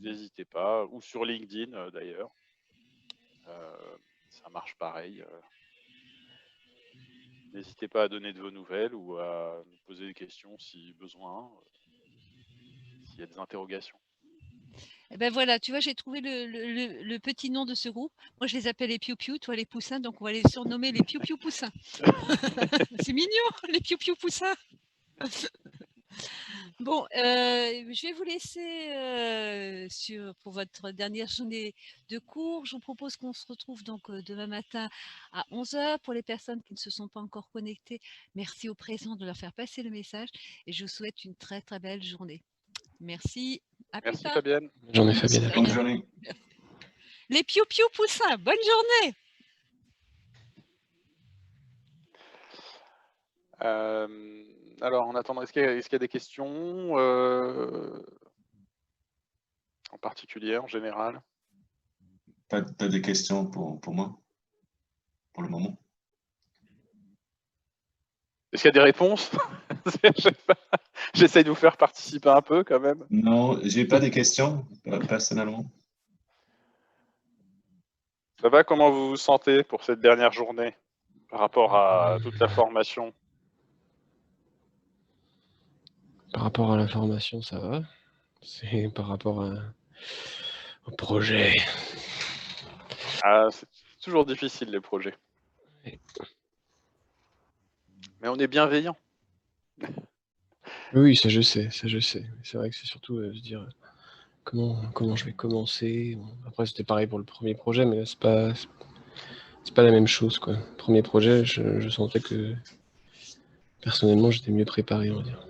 n'hésitez pas, ou sur LinkedIn d'ailleurs. Ça marche pareil. N'hésitez pas à donner de vos nouvelles ou à nous poser des questions si besoin, s'il y a des interrogations. Eh ben voilà, tu vois, j'ai trouvé le petit nom de ce groupe. Moi, je les appelle les piou-piou, toi les poussins, donc on va les surnommer les piou-piou poussins. C'est mignon, les piou-piou poussins. Bon, je vais vous laisser pour votre dernière journée de cours. Je vous propose qu'on se retrouve donc demain matin à 11 h. Pour les personnes qui ne se sont pas encore connectées, merci aux présents de leur faire passer le message et je vous souhaite une très très belle journée. Merci, à plus Merci tard. Fabienne. J'en ai Fabienne. Bonne journée. Les piou-piou poussins, bonne journée. Alors, en attendant, est-ce qu'il y a des questions en particulier, en général? T'as des questions pour moi, pour le moment? Est-ce qu'il y a des réponses? J'essaye de vous faire participer un peu quand même. Non, j'ai pas de questions, personnellement. Ça va, comment vous vous sentez pour cette dernière journée par rapport à toute la formation? Par rapport à la formation, ça va. C'est par rapport au projet. Ah, c'est toujours difficile les projets. Oui. Mais on est bienveillant. Oui, ça je sais, ça je sais. C'est vrai que c'est surtout se dire comment je vais commencer. Bon, après, c'était pareil pour le premier projet, mais là, c'est pas la même chose, quoi. Premier projet, je sentais que personnellement, j'étais mieux préparé, on va dire.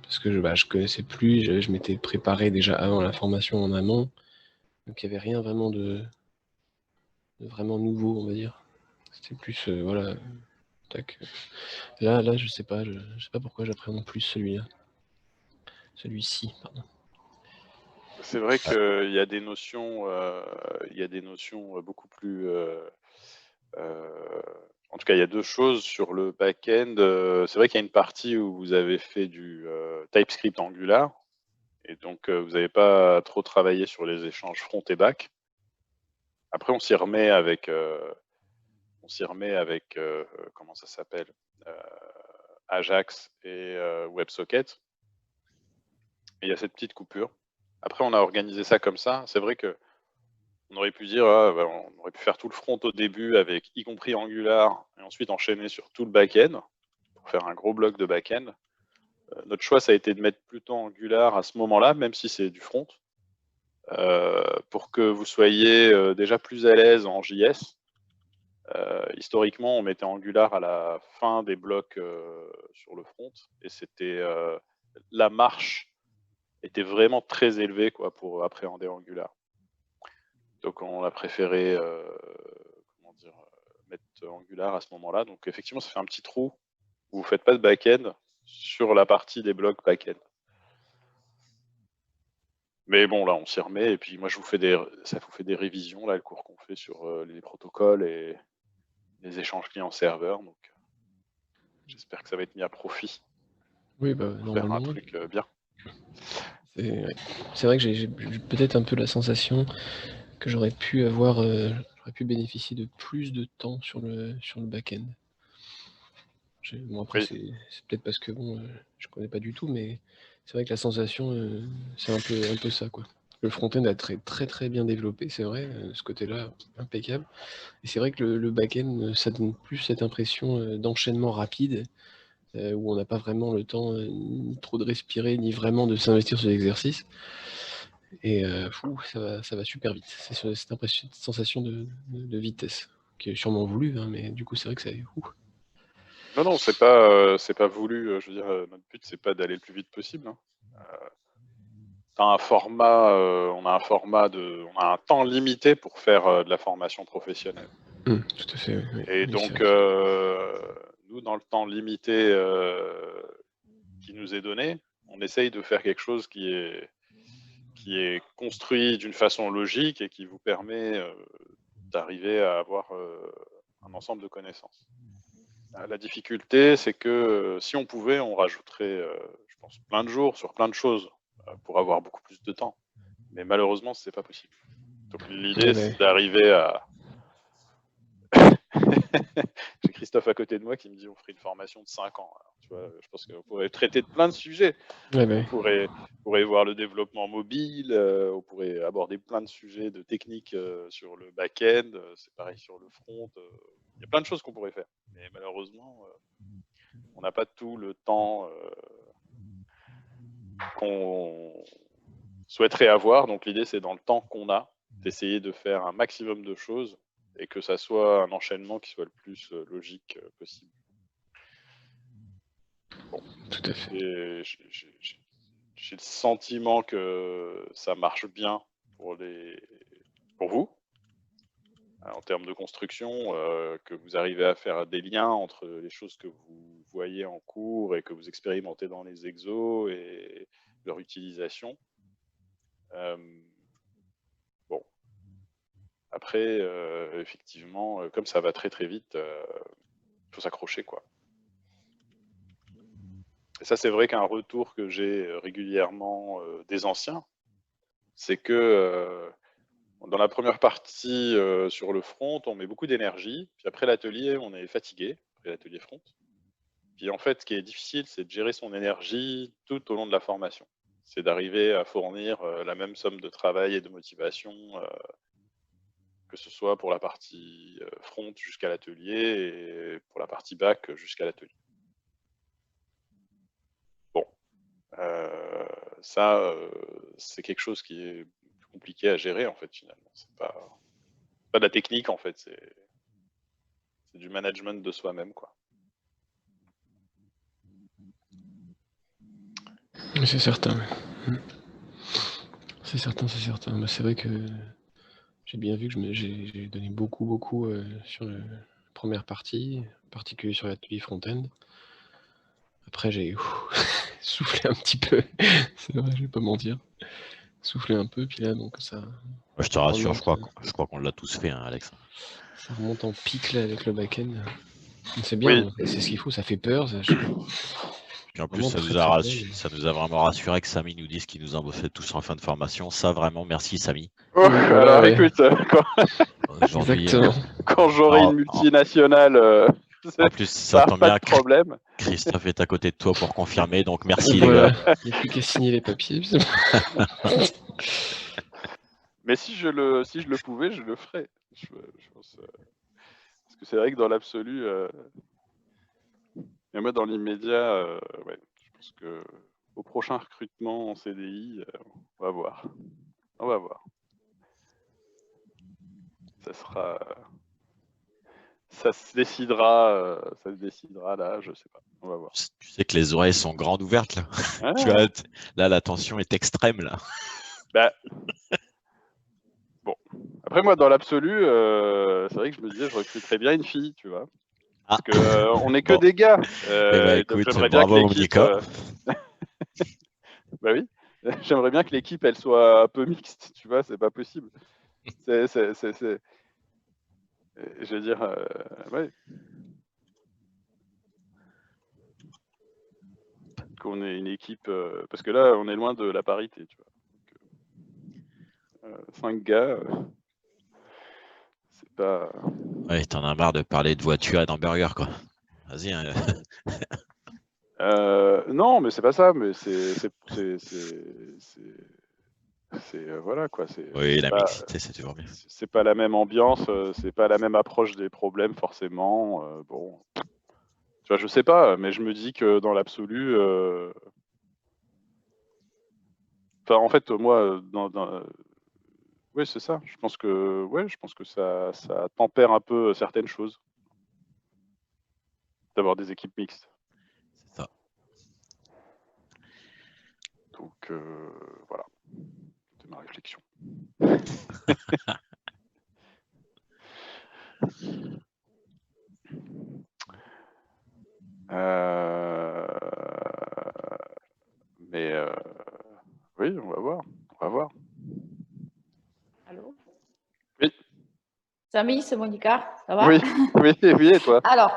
Parce que je connaissais plus, je m'étais préparé déjà avant la formation en amont, donc il n'y avait rien vraiment de vraiment nouveau, on va dire. C'était plus, voilà, tac. Là, je sais pas pourquoi j'appréhende plus celui-là. Celui-ci, pardon. C'est vrai qu'il y a des notions, beaucoup plus. En tout cas, il y a deux choses sur le back-end. C'est vrai qu'il y a une partie où vous avez fait du TypeScript Angular, et donc vous n'avez pas trop travaillé sur les échanges front et back. Après, on s'y remet avec, comment ça s'appelle, Ajax et WebSocket. Et il y a cette petite coupure. Après, on a organisé ça comme ça. C'est vrai que on aurait pu dire, on aurait pu faire tout le front au début avec y compris Angular et ensuite enchaîner sur tout le back-end pour faire un gros bloc de back-end. Notre choix, ça a été de mettre plutôt Angular à ce moment-là, même si c'est du front, pour que vous soyez déjà plus à l'aise en JS. Historiquement, on mettait Angular à la fin des blocs sur le front et c'était la marche était vraiment très élevée quoi, pour appréhender Angular. Donc on a préféré mettre Angular à ce moment-là. Donc effectivement, ça fait un petit trou où vous ne faites pas de back-end sur la partie des blocs back-end. Mais bon, là, on s'y remet. Et puis moi, ça vous fait des révisions, là, le cours qu'on fait sur les protocoles et les échanges client-serveur. Donc j'espère que ça va être mis à profit. Oui, bah Pour faire normalement. un truc bien. C'est vrai que j'ai peut-être un peu la sensation que j'aurais pu bénéficier de plus de temps sur le back-end. Bon, après, Oui. c'est peut-être parce que bon, je connais pas du tout, mais c'est vrai que la sensation, c'est un peu ça, quoi. Le front-end a très bien développé, c'est vrai, ce côté-là, impeccable. Et c'est vrai que le back-end, ça donne plus cette impression d'enchaînement rapide, où on n'a pas vraiment le temps ni trop de respirer, ni vraiment de s'investir sur l'exercice. Et ça va super vite. C'est cette sensation de vitesse, qui est sûrement voulu, hein, mais du coup, c'est vrai que ça. Non, c'est pas voulu. Je veux dire, notre but, c'est pas d'aller le plus vite possible. Hein. On a un temps limité pour faire de la formation professionnelle. Tout à fait, oui. Et Oui, donc, nous, dans le temps limité qui nous est donné, on essaye de faire quelque chose qui est construit d'une façon logique et qui vous permet d'arriver à avoir un ensemble de connaissances. La difficulté, c'est que si on pouvait, on rajouterait, je pense, plein de jours sur plein de choses pour avoir beaucoup plus de temps. Mais malheureusement, c'est pas possible. Donc l'idée, Ouais, c'est ouais. d'arriver à... J'ai Christophe à côté de moi qui me dit on ferait une formation de 5 ans. Alors, tu vois, je pense qu'on pourrait traiter de plein de sujets. Ouais, On ouais. pourrait voir le développement mobile, on pourrait aborder plein de sujets de technique sur le back-end, c'est pareil sur le front. Il y a plein de choses qu'on pourrait faire. Mais malheureusement, on n'a pas tout le temps qu'on souhaiterait avoir. Donc l'idée, c'est dans le temps qu'on a, d'essayer de faire un maximum de choses et que ça soit un enchaînement qui soit le plus logique possible. Bon. Tout à fait. Et j'ai le sentiment que ça marche bien pour vous, en termes de construction, que vous arrivez à faire des liens entre les choses que vous voyez en cours et que vous expérimentez dans les exos et leur utilisation. Bon. Après, effectivement, comme ça va très très vite, il faut s'accrocher, quoi. Et ça, c'est vrai qu'un retour que j'ai régulièrement des anciens, c'est que dans la première partie sur le front, on met beaucoup d'énergie, puis après l'atelier, on est fatigué, après l'atelier front. Puis en fait, ce qui est difficile, c'est de gérer son énergie tout au long de la formation. C'est d'arriver à fournir la même somme de travail et de motivation, que ce soit pour la partie front jusqu'à l'atelier et pour la partie back jusqu'à l'atelier. Bon, ça, c'est quelque chose qui est compliqué à gérer en fait finalement. C'est pas de la technique en fait, c'est du management de soi-même, quoi. C'est certain. C'est certain, c'est certain. Bah, c'est vrai que j'ai bien vu que j'ai donné beaucoup sur la première partie, en particulier sur l'atelier front-end. Après, j'ai soufflé un petit peu. C'est vrai, je vais pas mentir. Soufflé un peu, puis là, donc ça. Je te rassure, je remonte, crois qu'on l'a tous fait, hein, Alex. Ça remonte en pic là avec le back-end. C'est Oui. bien, c'est ce qu'il faut, ça fait peur. Puis en plus, Vraiment ça très, nous a très bien. ça nous a vraiment rassuré que Samy nous dise qu'il nous embauchait tous en fin de formation. Ça, vraiment, merci Samy. Oh, Voilà, alors ouais. écoute, Aujourd'hui, Exactement. quand j'aurai une multinationale, en plus, ça ça n'a tombe pas bien, de problème. Christophe est à côté de toi pour confirmer, donc merci les Voilà. gars. Il n'y a plus qu'à signer les papiers. Mais si je le pouvais, je le ferais. Je pense, parce que c'est vrai que dans l'absolu, et moi dans l'immédiat, ouais, je pense que au prochain recrutement en CDI, on va voir. On va voir. Ça se décidera là, je sais pas. On va voir. Tu sais que les oreilles sont grandes ouvertes là. Ah, Tu vois, là, la tension est extrême là. bah, bon. Après, moi, dans l'absolu, c'est vrai que je me disais, je recruterais bien une fille, tu vois. Parce que on n'est que Bon. des gars. Eh ben, Et donc, écoute, j'aimerais bien que bravo l'équipe. Monica. Bah oui. J'aimerais bien que l'équipe, elle soit un peu mixte, tu vois. C'est pas possible. Je veux dire, ouais. Qu'on ait une équipe, parce que là, on est loin de la parité, tu vois. Donc, 5 gars, c'est pas. Ouais, t'en as marre de parler de voiture et d'hamburger quoi. Vas-y. Hein. Non, mais c'est pas ça, mais voilà quoi. Oui, la mixité, c'est toujours bien. C'est pas la même ambiance, c'est pas la même approche des problèmes forcément. Bon, tu vois, je sais pas, mais je me dis que dans l'absolu, enfin en fait moi, oui c'est ça. Je pense que ça tempère un peu certaines choses d'avoir des équipes mixtes. C'est ça. Donc voilà, c'est ma réflexion. Mais oui, on va voir. On va voir. Allô? Oui. Samy, c'est Monica, ça va? Oui, oui, oui, et toi? Alors,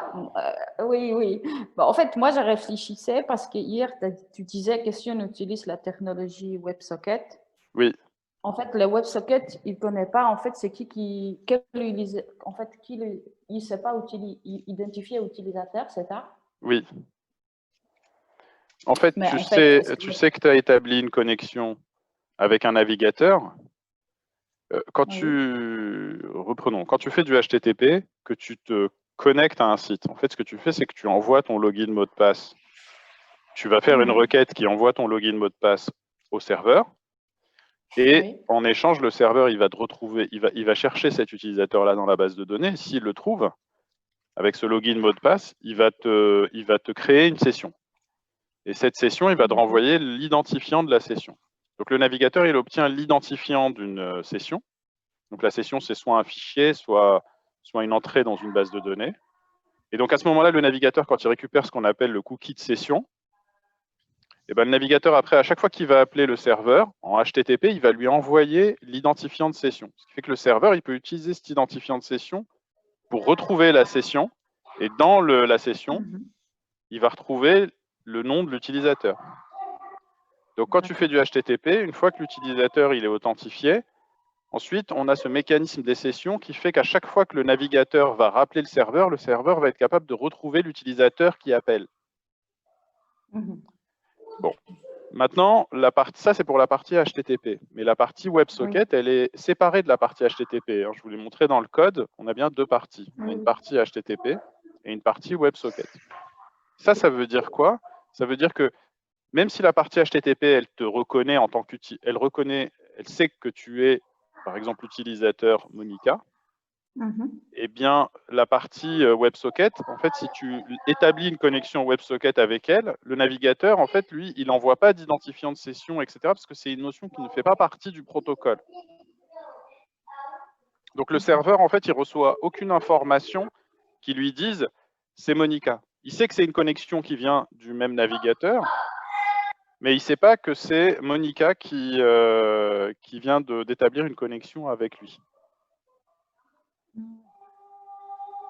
oui. Bon, en fait, moi, je réfléchissais parce que hier, tu disais que si on utilise la technologie WebSocket, oui. En fait, le WebSocket, il ne connaît pas, en fait, c'est il ne sait pas identifier l'utilisateur, c'est ça? Oui. En fait, Mais tu en fait, sais que tu as établi une connexion avec un navigateur. Reprenons, quand tu fais du HTTP, que tu te connectes à un site, en fait, ce que tu fais, c'est que tu envoies ton login mot de passe. Tu vas faire une requête qui envoie ton login mot de passe au serveur. Et en échange, le serveur, il va te retrouver, il va chercher cet utilisateur-là dans la base de données. S'il le trouve, avec ce login mot de passe, il va te créer une session. Et cette session, il va te renvoyer l'identifiant de la session. Donc le navigateur, il obtient l'identifiant d'une session. Donc la session, c'est soit un fichier, soit une entrée dans une base de données. Et donc à ce moment-là, le navigateur, quand il récupère ce qu'on appelle le cookie de session, et ben, le navigateur, après, à chaque fois qu'il va appeler le serveur en HTTP, il va lui envoyer l'identifiant de session. Ce qui fait que le serveur, il peut utiliser cet identifiant de session pour retrouver la session. Et dans la session, il va retrouver le nom de l'utilisateur. Donc quand tu fais du HTTP, une fois que l'utilisateur il est authentifié, ensuite on a ce mécanisme des sessions qui fait qu'à chaque fois que le navigateur va rappeler le serveur va être capable de retrouver l'utilisateur qui appelle. Bon, maintenant, ça c'est pour la partie HTTP. Mais la partie WebSocket, elle est séparée de la partie HTTP. Je vous l'ai montré dans le code, on a bien deux parties. On a une partie HTTP et une partie WebSocket. Ça veut dire quoi? Ça veut dire que même si la partie HTTP, elle te reconnaît en tant qu'utilisateur, elle sait que tu es, par exemple, l'utilisateur Monica, eh bien, la partie WebSocket, en fait, si tu établis une connexion WebSocket avec elle, le navigateur, en fait, lui, il n'envoie pas d'identifiant de session, etc., parce que c'est une notion qui ne fait pas partie du protocole. Donc, le serveur, en fait, il reçoit aucune information qui lui dise « c'est Monica ». Il sait que c'est une connexion qui vient du même navigateur, mais il ne sait pas que c'est Monica qui vient d'établir une connexion avec lui.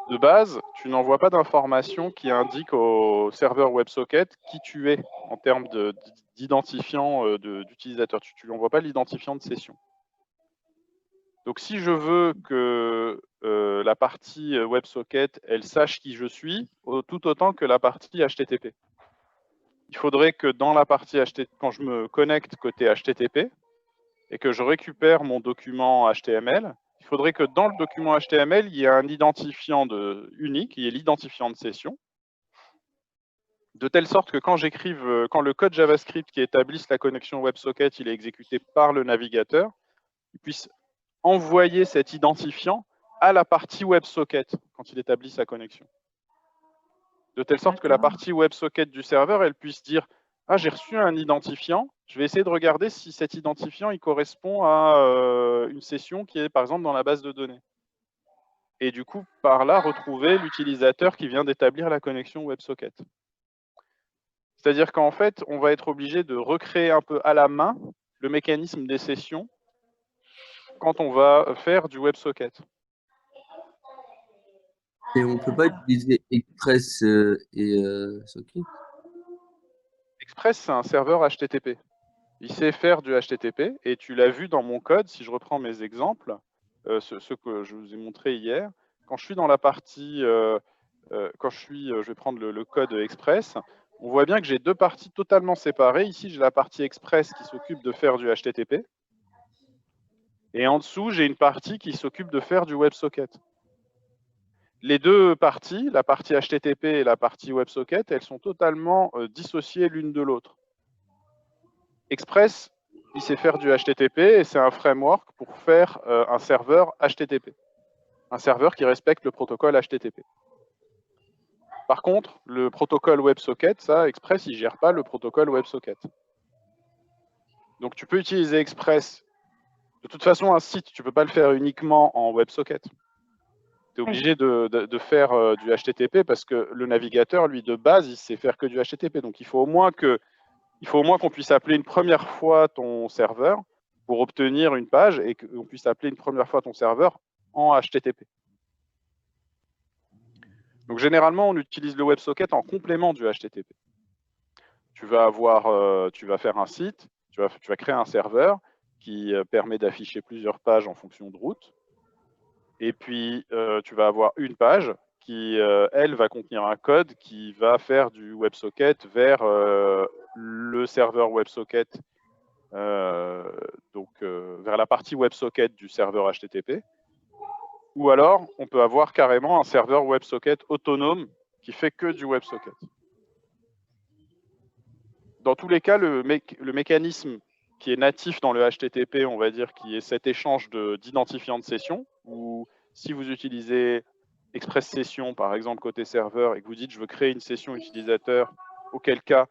De base, tu n'envoies pas d'informations qui indiquent au serveur WebSocket qui tu es en termes d'identifiant d'utilisateur. Tu ne lui envoies pas l'identifiant de session. Donc, si je veux que la partie WebSocket, elle sache qui je suis, tout autant que la partie HTTP. Il faudrait que dans la partie HTTP, quand je me connecte côté HTTP et que je récupère mon document HTML, il faudrait que dans le document HTML, il y ait un identifiant unique, il y ait l'identifiant de session, de telle sorte que quand le code JavaScript qui établisse la connexion WebSocket, il est exécuté par le navigateur, il puisse envoyer cet identifiant à la partie WebSocket quand il établit sa connexion. De telle sorte que la partie WebSocket du serveur, elle puisse dire « Ah, j'ai reçu un identifiant, je vais essayer de regarder si cet identifiant il correspond à une session qui est par exemple dans la base de données. » Et du coup, par là, retrouver l'utilisateur qui vient d'établir la connexion WebSocket. C'est-à-dire qu'en fait, on va être obligé de recréer un peu à la main le mécanisme des sessions quand on va faire du WebSocket. Et on ne peut pas utiliser Express et Socket? Express, c'est un serveur HTTP. Il sait faire du HTTP, et tu l'as vu dans mon code, si je reprends mes exemples, ce que je vous ai montré hier, quand je suis dans la partie, je vais prendre le code Express, on voit bien que j'ai deux parties totalement séparées. Ici, j'ai la partie Express qui s'occupe de faire du HTTP, et en dessous, j'ai une partie qui s'occupe de faire du WebSocket. Les deux parties, la partie HTTP et la partie WebSocket, elles sont totalement dissociées l'une de l'autre. Express, il sait faire du HTTP et c'est un framework pour faire un serveur HTTP. Un serveur qui respecte le protocole HTTP. Par contre, le protocole WebSocket, ça, Express, il ne gère pas le protocole WebSocket. Donc, tu peux utiliser Express. De toute façon, un site, tu ne peux pas le faire uniquement en WebSocket. Tu es obligé de faire du HTTP parce que le navigateur, lui, de base, il sait faire que du HTTP. Donc, il faut au moins qu'on puisse appeler une première fois ton serveur pour obtenir une page et qu'on puisse appeler une première fois ton serveur en HTTP. Donc, généralement, on utilise le WebSocket en complément du HTTP. Tu vas faire un site, tu vas créer un serveur, qui permet d'afficher plusieurs pages en fonction de route. Et puis, tu vas avoir une page qui, elle, va contenir un code qui va faire du WebSocket vers le serveur WebSocket, donc vers la partie WebSocket du serveur HTTP. Ou alors, on peut avoir carrément un serveur WebSocket autonome qui fait que du WebSocket. Dans tous les cas, le mécanisme qui est natif dans le HTTP, on va dire, qui est cet échange d'identifiants de session, où si vous utilisez Express Session, par exemple, côté serveur, et que vous dites « je veux créer une session utilisateur », auquel cas,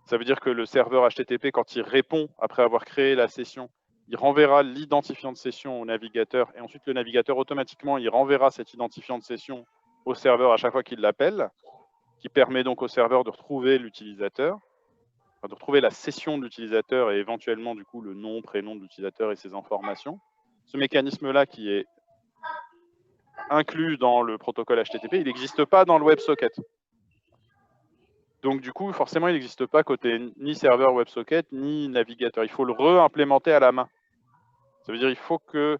ça veut dire que le serveur HTTP, quand il répond après avoir créé la session, il renverra l'identifiant de session au navigateur, et ensuite le navigateur, automatiquement, il renverra cet identifiant de session au serveur à chaque fois qu'il l'appelle, qui permet donc au serveur de retrouver l'utilisateur, de retrouver la session de l'utilisateur et éventuellement du coup le nom, prénom de l'utilisateur et ses informations. Ce mécanisme-là qui est inclus dans le protocole HTTP, il n'existe pas dans le WebSocket. Donc du coup, forcément, il n'existe pas côté ni serveur WebSocket, ni navigateur. Il faut le re-implémenter à la main. Ça veut dire qu'il faut que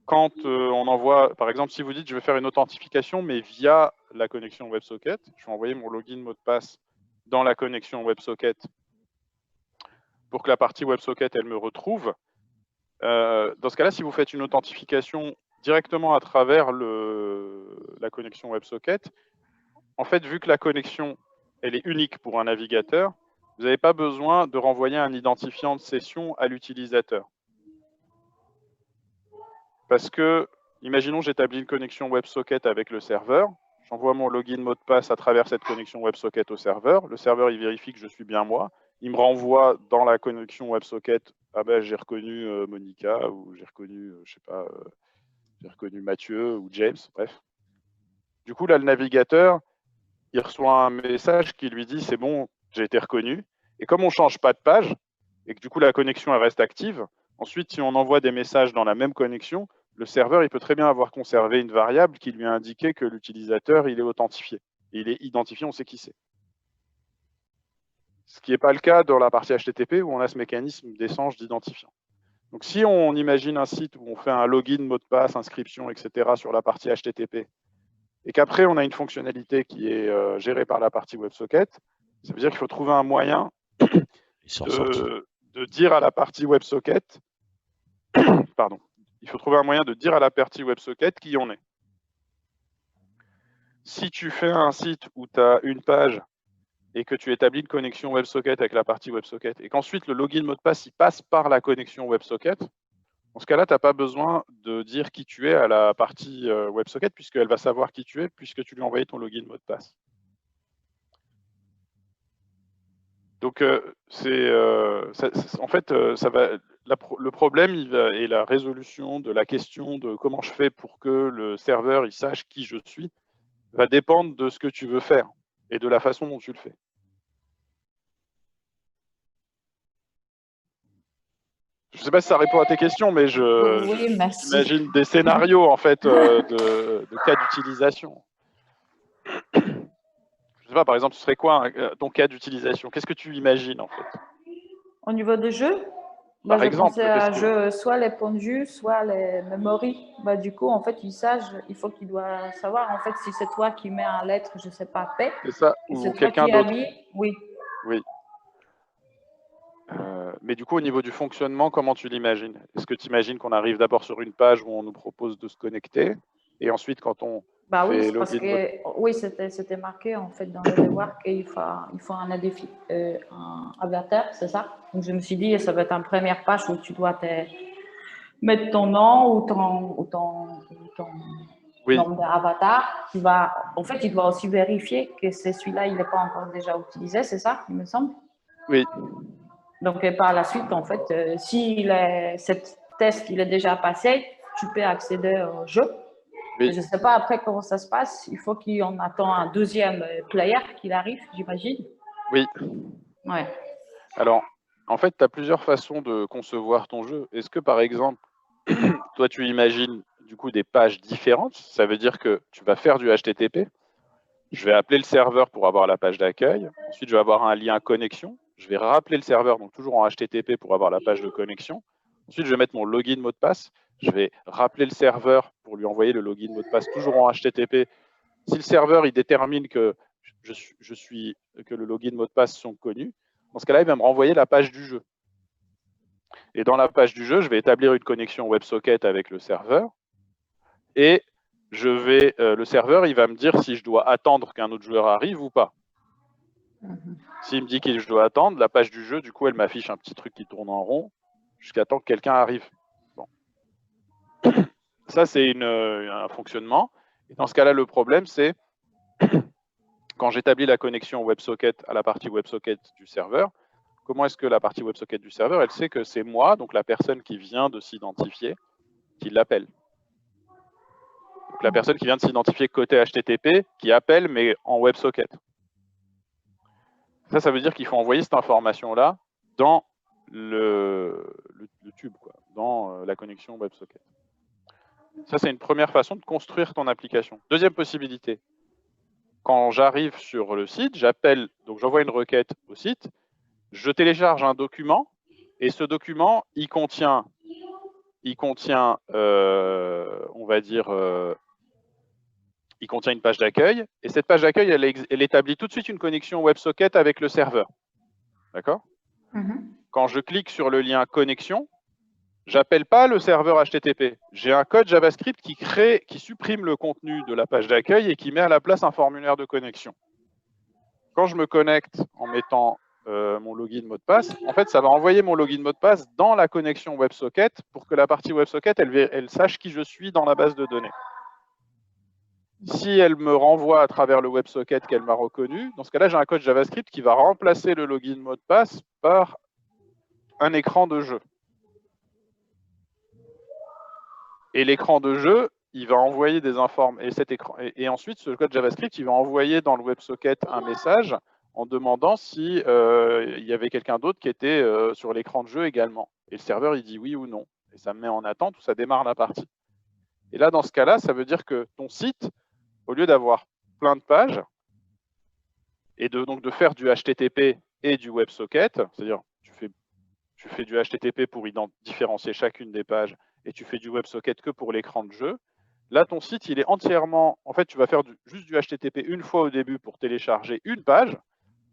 quand on envoie, par exemple, si vous dites je vais faire une authentification, mais via la connexion WebSocket, je vais envoyer mon login mot de passe dans la connexion WebSocket pour que la partie WebSocket, elle me retrouve. Dans ce cas-là, si vous faites une authentification directement à travers la connexion WebSocket, en fait, vu que la connexion, elle est unique pour un navigateur, vous n'avez pas besoin de renvoyer un identifiant de session à l'utilisateur. Parce que, imaginons, j'établis une connexion WebSocket avec le serveur, j'envoie mon login mot de passe à travers cette connexion WebSocket au serveur il vérifie que je suis bien moi, il me renvoie dans la connexion WebSocket, ah ben j'ai reconnu Monica, ou j'ai reconnu, je sais pas, j'ai reconnu Mathieu ou James, bref. Du coup, là, le navigateur, il reçoit un message qui lui dit c'est bon, j'ai été reconnu. Et comme on ne change pas de page, et que du coup la connexion elle reste active, ensuite, si on envoie des messages dans la même connexion, le serveur il peut très bien avoir conservé une variable qui lui a indiqué que l'utilisateur il est authentifié. Et il est identifié, on sait qui c'est. Ce qui n'est pas le cas dans la partie HTTP où on a ce mécanisme d'échange d'identifiants. Donc si on imagine un site où on fait un login, mot de passe, inscription, etc. sur la partie HTTP, et qu'après on a une fonctionnalité qui est gérée par la partie WebSocket, ça veut dire qu'il faut trouver un moyen de dire à la partie WebSocket, pardon, il faut trouver un moyen de dire à la partie WebSocket qui on est. Si tu fais un site où tu as une page et que tu établis une connexion WebSocket avec la partie WebSocket, et qu'ensuite le login mot de passe il passe par la connexion WebSocket, dans ce cas-là, tu n'as pas besoin de dire qui tu es à la partie WebSocket, puisqu'elle va savoir qui tu es, puisque tu lui as envoyé ton login mot de passe. Donc, en fait, le problème et la résolution de la question de comment je fais pour que le serveur il sache qui je suis va dépendre de ce que tu veux faire et de la façon dont tu le fais. Je ne sais pas si ça répond à tes questions, mais j'imagine des scénarios en fait, de cas d'utilisation. Je ne sais pas, par exemple, ce serait quoi ton cas d'utilisation? Qu'est-ce que tu imagines en fait? Au niveau des jeux, par exemple, je pensais à jeux, soit les pendus, soit les memories. Du coup, en fait, il faut qu'il doit savoir en fait si c'est toi qui mets en lettre, je ne sais pas, P. C'est ça, ou quelqu'un d'autre. Oui. Oui. Mais du coup, au niveau du fonctionnement, comment tu l'imagines? Est-ce que tu imagines qu'on arrive d'abord sur une page où on nous propose de se connecter et ensuite, quand on fait parce que oui, c'était marqué en fait dans le devoir qu'il faut un avatar, c'est ça? Donc je me suis dit, ça va être une première page où tu dois mettre ton nom ou ton nombre d'avatar. En fait, il doit aussi vérifier que celui-là, il n'est pas encore déjà utilisé, c'est ça, il me semble? Oui. Donc, par la suite, en fait, si ce test il est déjà passé, tu peux accéder au jeu. Oui. Je ne sais pas après comment ça se passe. Il faut qu'on attend un deuxième player qu'il arrive, j'imagine. Oui. Ouais. Alors, en fait, tu as plusieurs façons de concevoir ton jeu. Est-ce que, par exemple, toi, tu imagines du coup des pages différentes? Ça veut dire que tu vas faire du HTTP. Je vais appeler le serveur pour avoir la page d'accueil. Ensuite, je vais avoir un lien connexion. Je vais rappeler le serveur, donc toujours en HTTP pour avoir la page de connexion. Ensuite, je vais mettre mon login mot de passe. Je vais rappeler le serveur pour lui envoyer le login mot de passe toujours en HTTP. Si le serveur il détermine que que le login mot de passe sont connus, dans ce cas-là, il va me renvoyer la page du jeu. Et dans la page du jeu, je vais établir une connexion WebSocket avec le serveur. Et le serveur, il va me dire si je dois attendre qu'un autre joueur arrive ou pas. S'il me dit que je dois attendre, la page du jeu, du coup, elle m'affiche un petit truc qui tourne en rond jusqu'à temps que quelqu'un arrive. Bon. Ça, c'est un fonctionnement. Et dans ce cas-là, le problème, c'est quand j'établis la connexion WebSocket à la partie WebSocket du serveur, comment est-ce que la partie WebSocket du serveur, elle sait que c'est moi, donc la personne qui vient de s'identifier, qui l'appelle. Donc la personne qui vient de s'identifier côté HTTP, qui appelle, mais en WebSocket. Ça veut dire qu'il faut envoyer cette information-là dans le tube, quoi, dans la connexion WebSocket. Ça, c'est une première façon de construire ton application. Deuxième possibilité, quand j'arrive sur le site, donc j'envoie une requête au site, je télécharge un document, et ce document, il contient on va dire, il contient une page d'accueil, et cette page d'accueil, elle établit tout de suite une connexion WebSocket avec le serveur. D'accord ? Quand je clique sur le lien connexion, j'appelle pas le serveur HTTP. J'ai un code JavaScript qui supprime le contenu de la page d'accueil et qui met à la place un formulaire de connexion. Quand je me connecte en mettant mon login mot de passe, en fait, ça va envoyer mon login mot de passe dans la connexion WebSocket pour que la partie WebSocket, elle sache qui je suis dans la base de données. Si elle me renvoie à travers le WebSocket qu'elle m'a reconnu, dans ce cas-là, j'ai un code JavaScript qui va remplacer le login mot de passe par un écran de jeu. Et l'écran de jeu, il va envoyer des informations. Et ensuite, ce code JavaScript, il va envoyer dans le WebSocket un message en demandant si il y avait quelqu'un d'autre qui était sur l'écran de jeu également. Et le serveur, il dit oui ou non. Et ça me met en attente ou ça démarre la partie. Et là, dans ce cas-là, ça veut dire que ton site, au lieu d'avoir plein de pages, et donc de faire du HTTP et du WebSocket, c'est-à-dire tu fais du HTTP pour différencier chacune des pages, et tu fais du WebSocket que pour l'écran de jeu, là, ton site, il est entièrement... En fait, tu vas faire juste du HTTP une fois au début pour télécharger une page,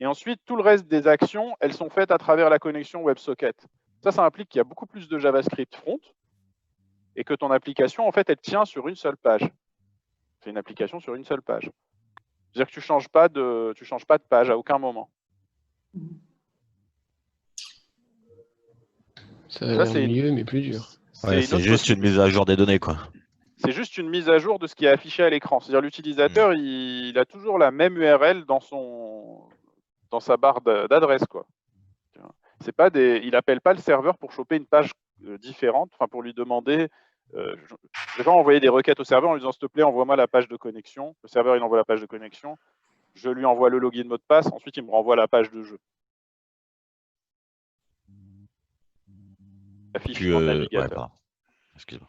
et ensuite, tout le reste des actions, elles sont faites à travers la connexion WebSocket. Ça implique qu'il y a beaucoup plus de JavaScript front, et que ton application, en fait, elle tient sur une seule page. C'est une application sur une seule page. C'est-à-dire que tu ne changes pas de page à aucun moment. Ça a l'air mieux, mais plus dur. Ouais, c'est juste une mise à jour des données, quoi. C'est juste une mise à jour de ce qui est affiché à l'écran. C'est-à-dire l'utilisateur, il a toujours la même URL dans sa barre d'adresse, quoi. Il n'appelle pas le serveur pour choper une page différente, enfin pour lui demander. Je ne vais pas envoyer des requêtes au serveur en lui disant s'il te plaît, envoie-moi la page de connexion. Le serveur, il envoie la page de connexion. Je lui envoie le login mot de passe. Ensuite, il me renvoie la page de jeu. Affiche dans le navigateur. Excuse-moi.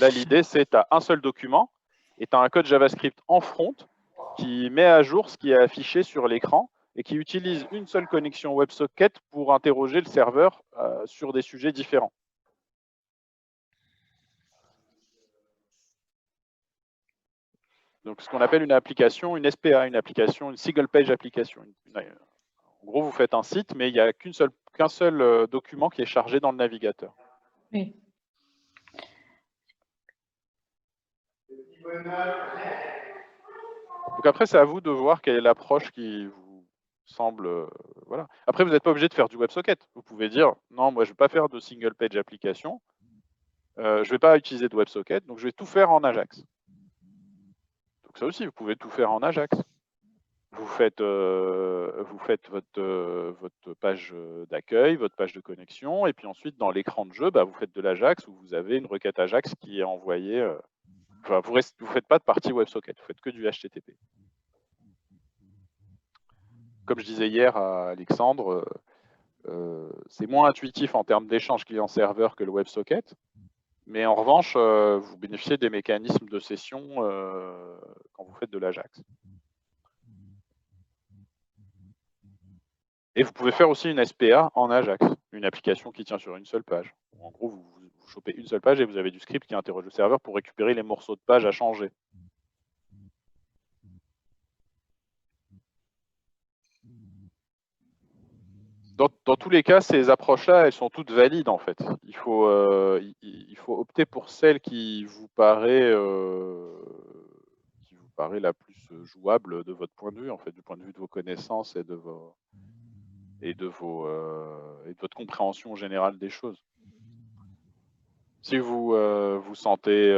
Là, l'idée, c'est que tu as un seul document et tu as un code JavaScript en front qui met à jour ce qui est affiché sur l'écran et qui utilise une seule connexion WebSocket pour interroger le serveur sur des sujets différents. Donc, ce qu'on appelle une application, une SPA, une single page application. En gros, vous faites un site, mais il n'y a qu'un seul document qui est chargé dans le navigateur. Oui. Donc après, c'est à vous de voir quelle est l'approche qui vous semble... voilà. Après, vous n'êtes pas obligé de faire du WebSocket. Vous pouvez dire, non, moi, je ne vais pas faire de single page application. Je ne vais pas utiliser de WebSocket, donc je vais tout faire en Ajax. Donc ça aussi, vous pouvez tout faire en Ajax. Vous faites votre page d'accueil, votre page de connexion, et puis ensuite, dans l'écran de jeu, vous faites de l'Ajax où vous avez une requête Ajax qui est envoyée... Enfin, vous ne faites pas de partie WebSocket, vous faites que du HTTP. Comme je disais hier à Alexandre, c'est moins intuitif en termes d'échange client-serveur que le WebSocket, mais en revanche, vous bénéficiez des mécanismes de session quand vous faites de l'Ajax. Et vous pouvez faire aussi une SPA en Ajax, une application qui tient sur une seule page. En gros, vous chopez une seule page et vous avez du script qui interroge le serveur pour récupérer les morceaux de page à changer. Dans tous les cas, ces approches-là, elles sont toutes valides en fait. Il faut opter pour celle qui vous paraît la plus jouable de votre point de vue, en fait, du point de vue de vos connaissances et de votre compréhension générale des choses. Si vous vous sentez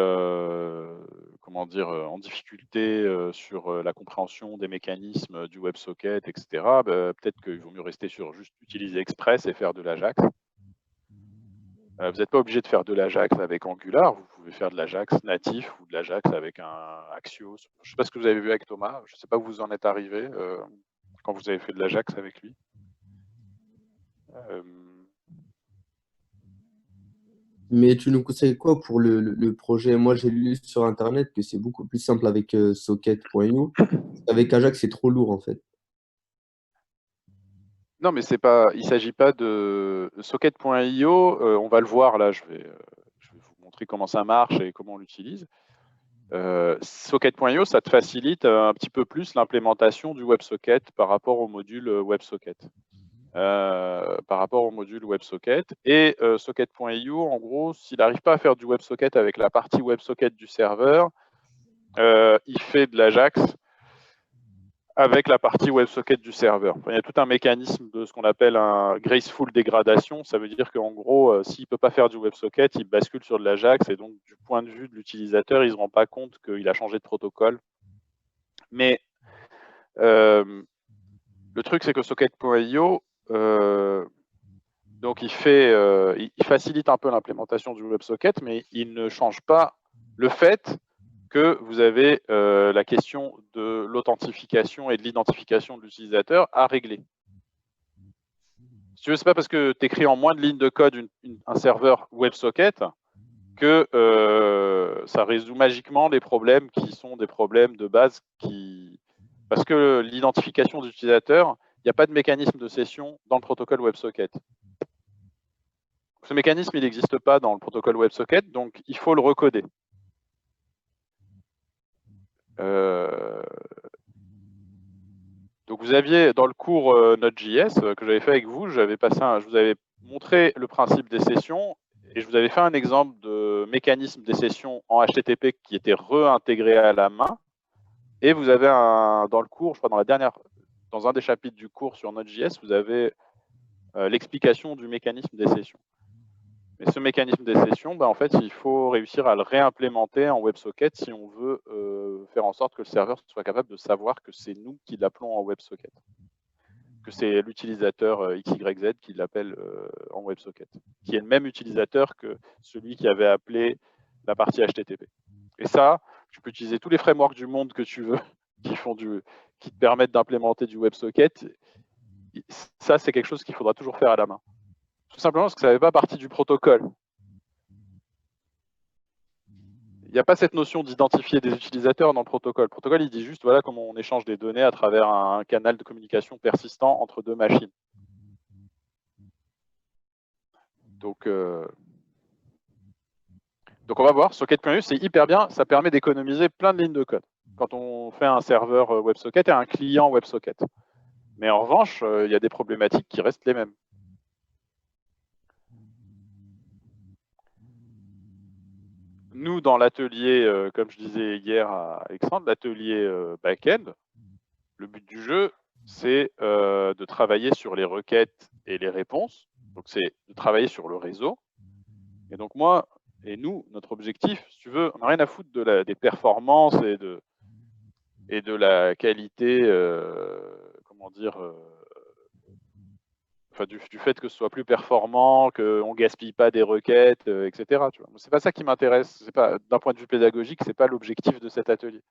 comment dire, en difficulté sur la compréhension des mécanismes du WebSocket, etc., peut-être qu'il vaut mieux rester sur juste utiliser Express et faire de l'Ajax. Vous n'êtes pas obligé de faire de l'Ajax avec Angular, vous pouvez faire de l'Ajax natif ou de l'Ajax avec un Axios. Je ne sais pas ce que vous avez vu avec Thomas, je ne sais pas où vous en êtes arrivé quand vous avez fait de l'Ajax avec lui. Mais tu nous conseilles quoi pour le projet? Moi, j'ai lu sur Internet que c'est beaucoup plus simple avec Socket.io. Avec Ajax, c'est trop lourd en fait. Non, mais il ne s'agit pas de Socket.io. On va le voir là. Je vais vous montrer comment ça marche et comment on l'utilise. Socket.io, ça te facilite un petit peu plus l'implémentation du WebSocket par rapport au module WebSocket. Et Socket.io, en gros, s'il n'arrive pas à faire du WebSocket avec la partie WebSocket du serveur, il fait de l'Ajax avec la partie WebSocket du serveur. Enfin, il y a tout un mécanisme de ce qu'on appelle un graceful dégradation. Ça veut dire qu'en gros, s'il ne peut pas faire du WebSocket, il bascule sur de l'Ajax et donc du point de vue de l'utilisateur, il ne se rend pas compte qu'il a changé de protocole. Mais le truc, c'est que Socket.io, donc il facilite un peu l'implémentation du WebSocket, mais il ne change pas le fait que vous avez la question de l'authentification et de l'identification de l'utilisateur à régler. Si tu veux, ce n'est pas parce que tu écris en moins de lignes de code un serveur WebSocket que ça résout magiquement les problèmes qui sont des problèmes de base. Parce que l'identification d'utilisateur, il n'y a pas de mécanisme de session dans le protocole WebSocket. Ce mécanisme, il n'existe pas dans le protocole WebSocket, donc il faut le recoder. Donc vous aviez dans le cours Node.js que j'avais fait avec vous, je vous avais montré le principe des sessions et je vous avais fait un exemple de mécanisme des sessions en HTTP qui était réintégré à la main. Et vous avez dans le cours, je crois dans un des chapitres du cours sur Node.js, vous avez l'explication du mécanisme des sessions. Mais ce mécanisme des sessions, en fait, il faut réussir à le réimplémenter en WebSocket si on veut faire en sorte que le serveur soit capable de savoir que c'est nous qui l'appelons en WebSocket, que c'est l'utilisateur XYZ qui l'appelle en WebSocket, qui est le même utilisateur que celui qui avait appelé la partie HTTP. Et ça, tu peux utiliser tous les frameworks du monde que tu veux qui te permettent d'implémenter du WebSocket. Ça, c'est quelque chose qu'il faudra toujours faire à la main. Tout simplement parce que ça ne fait pas partie du protocole. Il n'y a pas cette notion d'identifier des utilisateurs dans le protocole. Le protocole, il dit juste voilà comment on échange des données à travers un canal de communication persistant entre deux machines. Donc on va voir, Socket.io, c'est hyper bien, ça permet d'économiser plein de lignes de code quand on fait un serveur WebSocket et un client WebSocket. Mais en revanche, il y a des problématiques qui restent les mêmes. Nous, dans l'atelier, comme je disais hier à Alexandre, l'atelier back-end, le but du jeu, c'est de travailler sur les requêtes et les réponses. Donc, c'est de travailler sur le réseau. Et donc, moi et nous, notre objectif, si tu veux, on n'a rien à foutre des performances et de la qualité, comment dire, du fait que ce soit plus performant, qu'on ne gaspille pas des requêtes, etc. Ce n'est pas ça qui m'intéresse. D'un point de vue pédagogique, ce n'est pas l'objectif de cet atelier.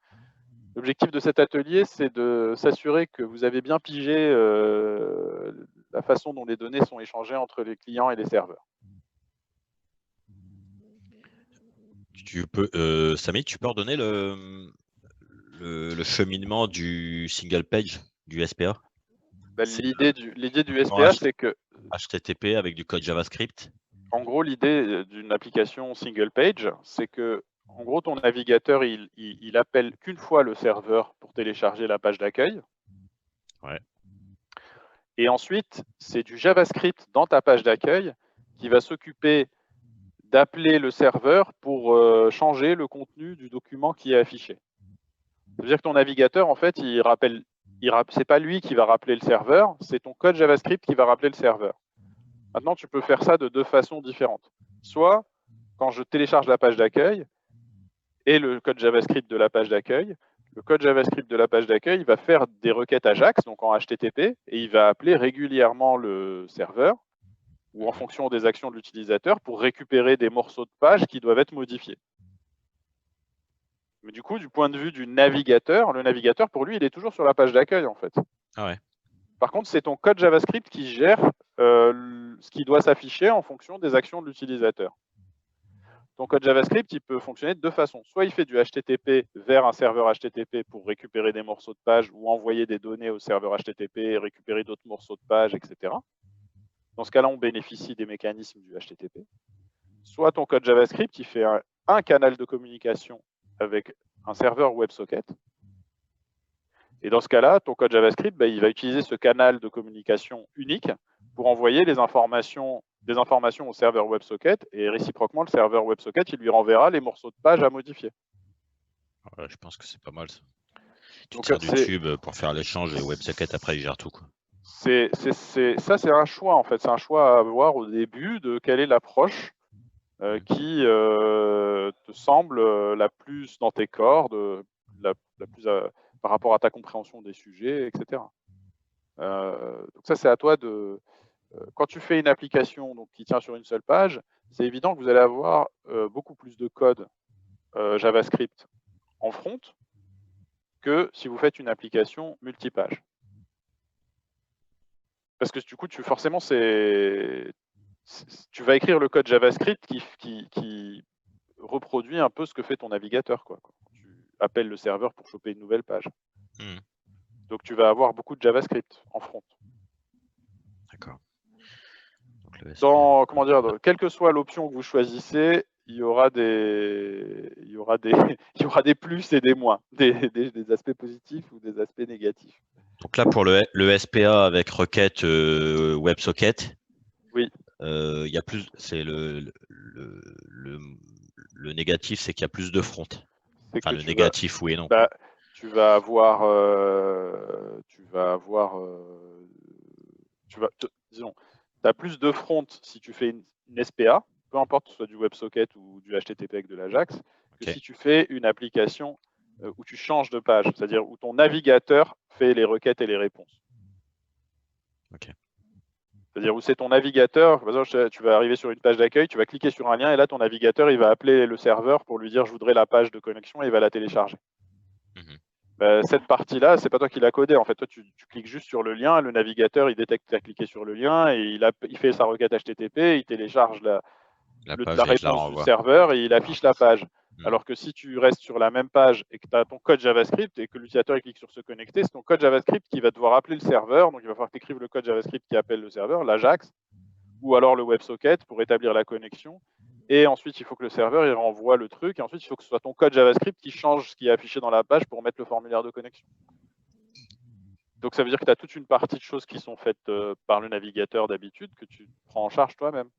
L'objectif de cet atelier, c'est de s'assurer que vous avez bien pigé la façon dont les données sont échangées entre les clients et les serveurs. Samy, tu peux redonner le cheminement du single page, du SPA? Bah, C'est l'idée du pour SPA, c'est que, HTTP avec du code JavaScript. en gros, l'idée d'une application single page, c'est que, en gros, ton navigateur, il appelle qu'une fois le serveur pour télécharger la page d'accueil. Ouais. Et ensuite, c'est du JavaScript dans ta page d'accueil qui va s'occuper d'appeler le serveur pour changer le contenu du document qui est affiché. Ça veut dire que ton navigateur, en fait, c'est pas lui qui va rappeler le serveur, c'est ton code JavaScript qui va rappeler le serveur. Maintenant, tu peux faire ça de deux façons différentes. Soit, quand je télécharge la page d'accueil et le code JavaScript de la page d'accueil, le code JavaScript de la page d'accueil va faire des requêtes AJAX, donc en HTTP, et il va appeler régulièrement le serveur ou en fonction des actions de l'utilisateur pour récupérer des morceaux de page qui doivent être modifiés. Mais du coup, du point de vue du navigateur, le navigateur, pour lui, il est toujours sur la page d'accueil, en fait. Ah ouais. Par contre, c'est ton code JavaScript qui gère ce qui doit s'afficher en fonction des actions de l'utilisateur. Ton code JavaScript, il peut fonctionner de deux façons. Soit il fait du HTTP vers un serveur HTTP pour récupérer des morceaux de page ou envoyer des données au serveur HTTP, récupérer d'autres morceaux de page, etc. Dans ce cas-là, on bénéficie des mécanismes du HTTP. Soit ton code JavaScript, il fait un canal de communication avec un serveur WebSocket. Et dans ce cas-là, ton code JavaScript, il va utiliser ce canal de communication unique pour envoyer des informations au serveur WebSocket, et réciproquement, le serveur WebSocket, il lui renverra les morceaux de page à modifier. Ouais, je pense que c'est pas mal ça. Tu Donc, tires du tube pour faire l'échange et WebSocket après il gère tout, quoi. Ça, c'est un choix, en fait. C'est un choix à avoir au début de quelle est l'approche qui te semble la plus dans tes cordes, la plus par rapport à ta compréhension des sujets, etc. Donc ça, c'est à toi de... quand tu fais une application donc, qui tient sur une seule page, c'est évident que vous allez avoir beaucoup plus de code JavaScript en front que si vous faites une application multipage. Parce que du coup, forcément, tu vas écrire le code JavaScript qui reproduit un peu ce que fait ton navigateur, quoi, quand tu appelles le serveur pour choper une nouvelle page. Donc tu vas avoir beaucoup de JavaScript en front. D'accord. Comment dire, quelle que soit l'option que vous choisissez, il y aura des plus et des moins, des aspects positifs ou des aspects négatifs. Donc là, pour le SPA avec requête WebSocket, oui. Il y a plus, c'est le négatif, c'est qu'il y a plus de front. Enfin, le négatif, oui et non. Tu vas avoir, disons, tu as plus de front si tu fais une SPA, peu importe que ce soit du WebSocket ou du HTTP avec de l'Ajax, que si tu fais une application où tu changes de page, c'est-à-dire où ton navigateur fait les requêtes et les réponses. Ok. C'est-à-dire où c'est ton navigateur, par exemple, tu vas arriver sur une page d'accueil, tu vas cliquer sur un lien et là, ton navigateur, il va appeler le serveur pour lui dire « je voudrais la page de connexion » et il va la télécharger. Cette partie-là, c'est pas toi qui l'as codée. En fait, toi, tu cliques juste sur le lien, le navigateur, il détecte que tu as cliqué sur le lien et il fait sa requête HTTP, il télécharge la réponse du serveur et il affiche la page. Alors que si tu restes sur la même page et que tu as ton code JavaScript et que l'utilisateur clique sur se connecter, c'est ton code JavaScript qui va devoir appeler le serveur. Donc, il va falloir que tu écrives le code JavaScript qui appelle le serveur, l'Ajax, ou alors le WebSocket pour établir la connexion. Et ensuite, il faut que le serveur il renvoie le truc. Et ensuite, il faut que ce soit ton code JavaScript qui change ce qui est affiché dans la page pour mettre le formulaire de connexion. Donc, ça veut dire que tu as toute une partie de choses qui sont faites par le navigateur d'habitude que tu prends en charge toi-même.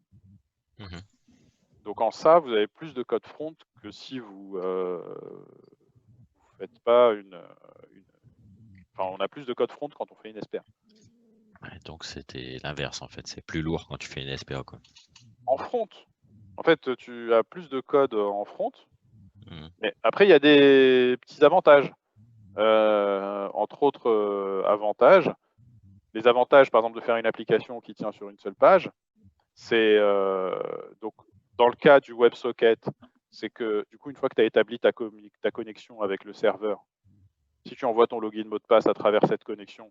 Donc, en ça, vous avez plus de code front que si vous faites pas Enfin, on a plus de code front quand on fait une SPA. Ouais, donc, c'était l'inverse, en fait. C'est plus lourd quand tu fais une SPA, quoi. En front, en fait, tu as plus de code en front. Mais après, il y a des petits avantages. Entre autres avantages, les avantages, par exemple, de faire une application qui tient sur une seule page, c'est donc dans le cas du WebSocket, c'est que du coup, une fois que tu as établi ta connexion avec le serveur, si tu envoies ton login mot de passe à travers cette connexion,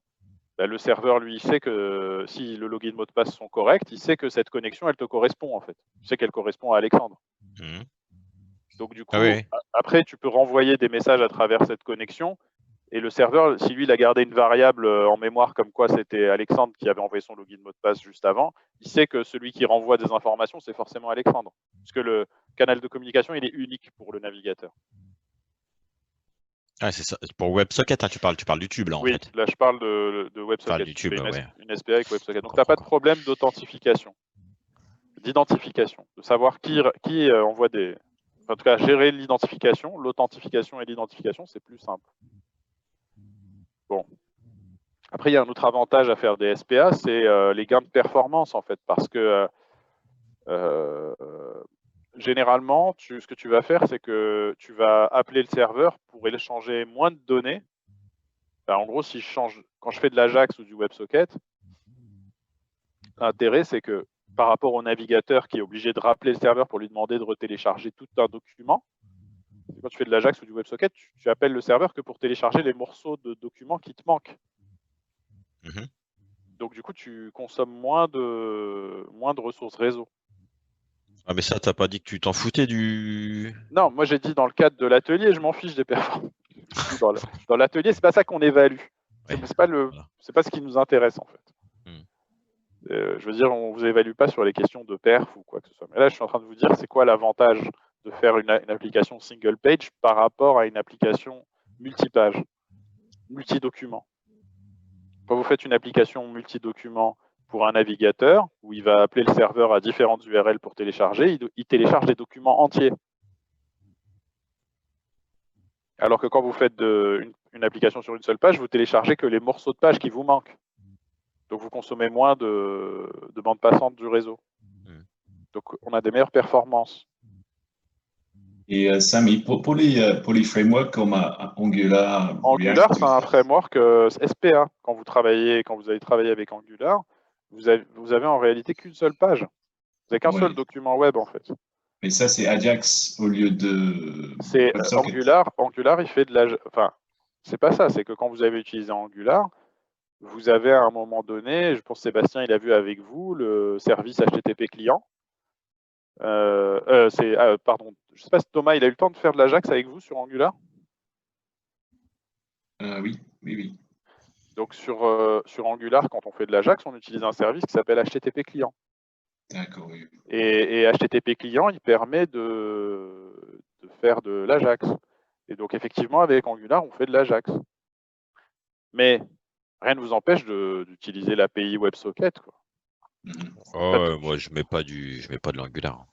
le serveur, lui, il sait que si le login mot de passe sont corrects, il sait que cette connexion, elle te correspond, en fait. Tu sais qu'elle correspond à Alexandre. Donc, du coup, après, tu peux renvoyer des messages à travers cette connexion. Et le serveur, si lui, il a gardé une variable en mémoire comme quoi c'était Alexandre qui avait envoyé son login mot de passe juste avant, il sait que celui qui renvoie des informations, c'est forcément Alexandre. Puisque le canal de communication, il est unique pour le navigateur. Ah, c'est ça. Pour WebSocket, hein, tu parles du tube, là, en Oui, fait. là, je parle de WebSocket. Du tube, une, ouais. une SPA avec WebSocket. Donc, tu comprends, n'as pas de quoi. problème d'authentification, d'identification, de savoir qui envoie des... Enfin, en tout cas, gérer l'identification, l'authentification et l'identification, c'est plus simple. Bon. Après, il y a un autre avantage à faire des SPA, c'est les gains de performance, en fait, parce que généralement, ce que tu vas faire, c'est que tu vas appeler le serveur pour échanger moins de données. En gros, si quand je fais de l'Ajax ou du WebSocket, l'intérêt, c'est que par rapport au navigateur qui est obligé de rappeler le serveur pour lui demander de retélécharger tout un document, quand tu fais de l'Ajax ou du WebSocket, tu appelles le serveur que pour télécharger les morceaux de documents qui te manquent. Donc, du coup, tu consommes moins de ressources réseau. Ah, mais ça, t'as pas dit que tu t'en foutais du... Non, moi, j'ai dit dans le cadre de l'atelier, je m'en fiche des performances. Dans l'atelier, c'est pas ça qu'on évalue. Ouais, C'est pas ce qui nous intéresse, en fait. Je veux dire, on ne vous évalue pas sur les questions de perf ou quoi que ce soit. Mais là, je suis en train de vous dire, c'est quoi l'avantage de faire une application single page par rapport à une application multipage, multi-document. Quand vous faites une application multi-document pour un navigateur, où il va appeler le serveur à différentes URL pour télécharger, il télécharge des documents entiers. Alors que quand vous faites une application sur une seule page, vous téléchargez que les morceaux de page qui vous manquent. Donc, vous consommez moins de bande passante du réseau. Donc, on a des meilleures performances. Et Samy, pour les frameworks comme Angular, Angular, React, c'est un framework SPA. Quand vous allez travailler avec Angular, vous avez en réalité qu'une seule page. Vous n'avez qu'un seul document web, en fait. Mais ça, c'est Ajax au lieu de C'est WebSocket. Angular, il fait de la... Enfin, c'est pas ça. C'est que quand vous avez utilisé Angular, vous avez à un moment donné, je pense que Sébastien, il a vu avec vous, le service HTTP client. Pardon, je ne sais pas si Thomas, il a eu le temps de faire de l'Ajax avec vous sur Angular? Oui. Donc, sur Angular, quand on fait de l'Ajax, on utilise un service qui s'appelle HTTP client. D'accord, oui. Et HTTP client, il permet de faire de l'Ajax. Et donc, effectivement, avec Angular, on fait de l'Ajax. Mais rien ne vous empêche d'utiliser l'API WebSocket, quoi. Moi, je mets pas de l'Angular.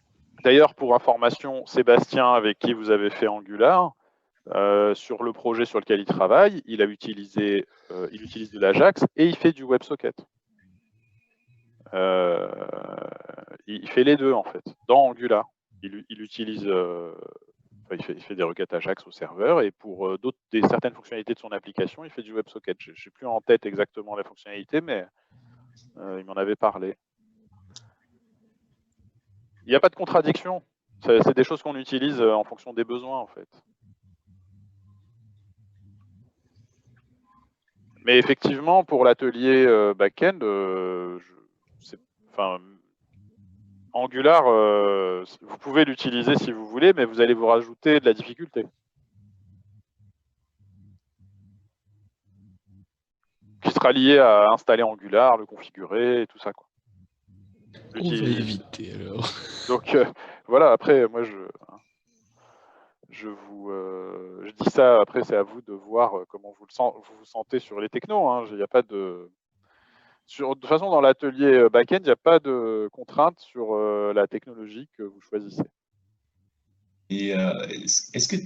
D'ailleurs, pour information, Sébastien, avec qui vous avez fait Angular, sur le projet sur lequel il travaille, il utilise de l'Ajax et il fait du WebSocket. Il fait les deux, en fait, dans Angular. Il fait des requêtes Ajax au serveur et pour certaines fonctionnalités de son application, il fait du WebSocket. Je ne sais plus en tête exactement la fonctionnalité, mais il m'en avait parlé. Il n'y a pas de contradiction. C'est des choses qu'on utilise en fonction des besoins, en fait. Mais effectivement, pour l'atelier back-end, Angular, vous pouvez l'utiliser si vous voulez, mais vous allez vous rajouter de la difficulté. Qui sera liée à installer Angular, le configurer et tout ça, quoi. On va éviter alors. Donc voilà, après, moi je dis ça, après c'est à vous de voir comment vous vous sentez sur les technos. Hein. Il n'y a pas de... de toute façon, dans l'atelier back-end, il n'y a pas de contrainte sur la technologie que vous choisissez. Et est-ce que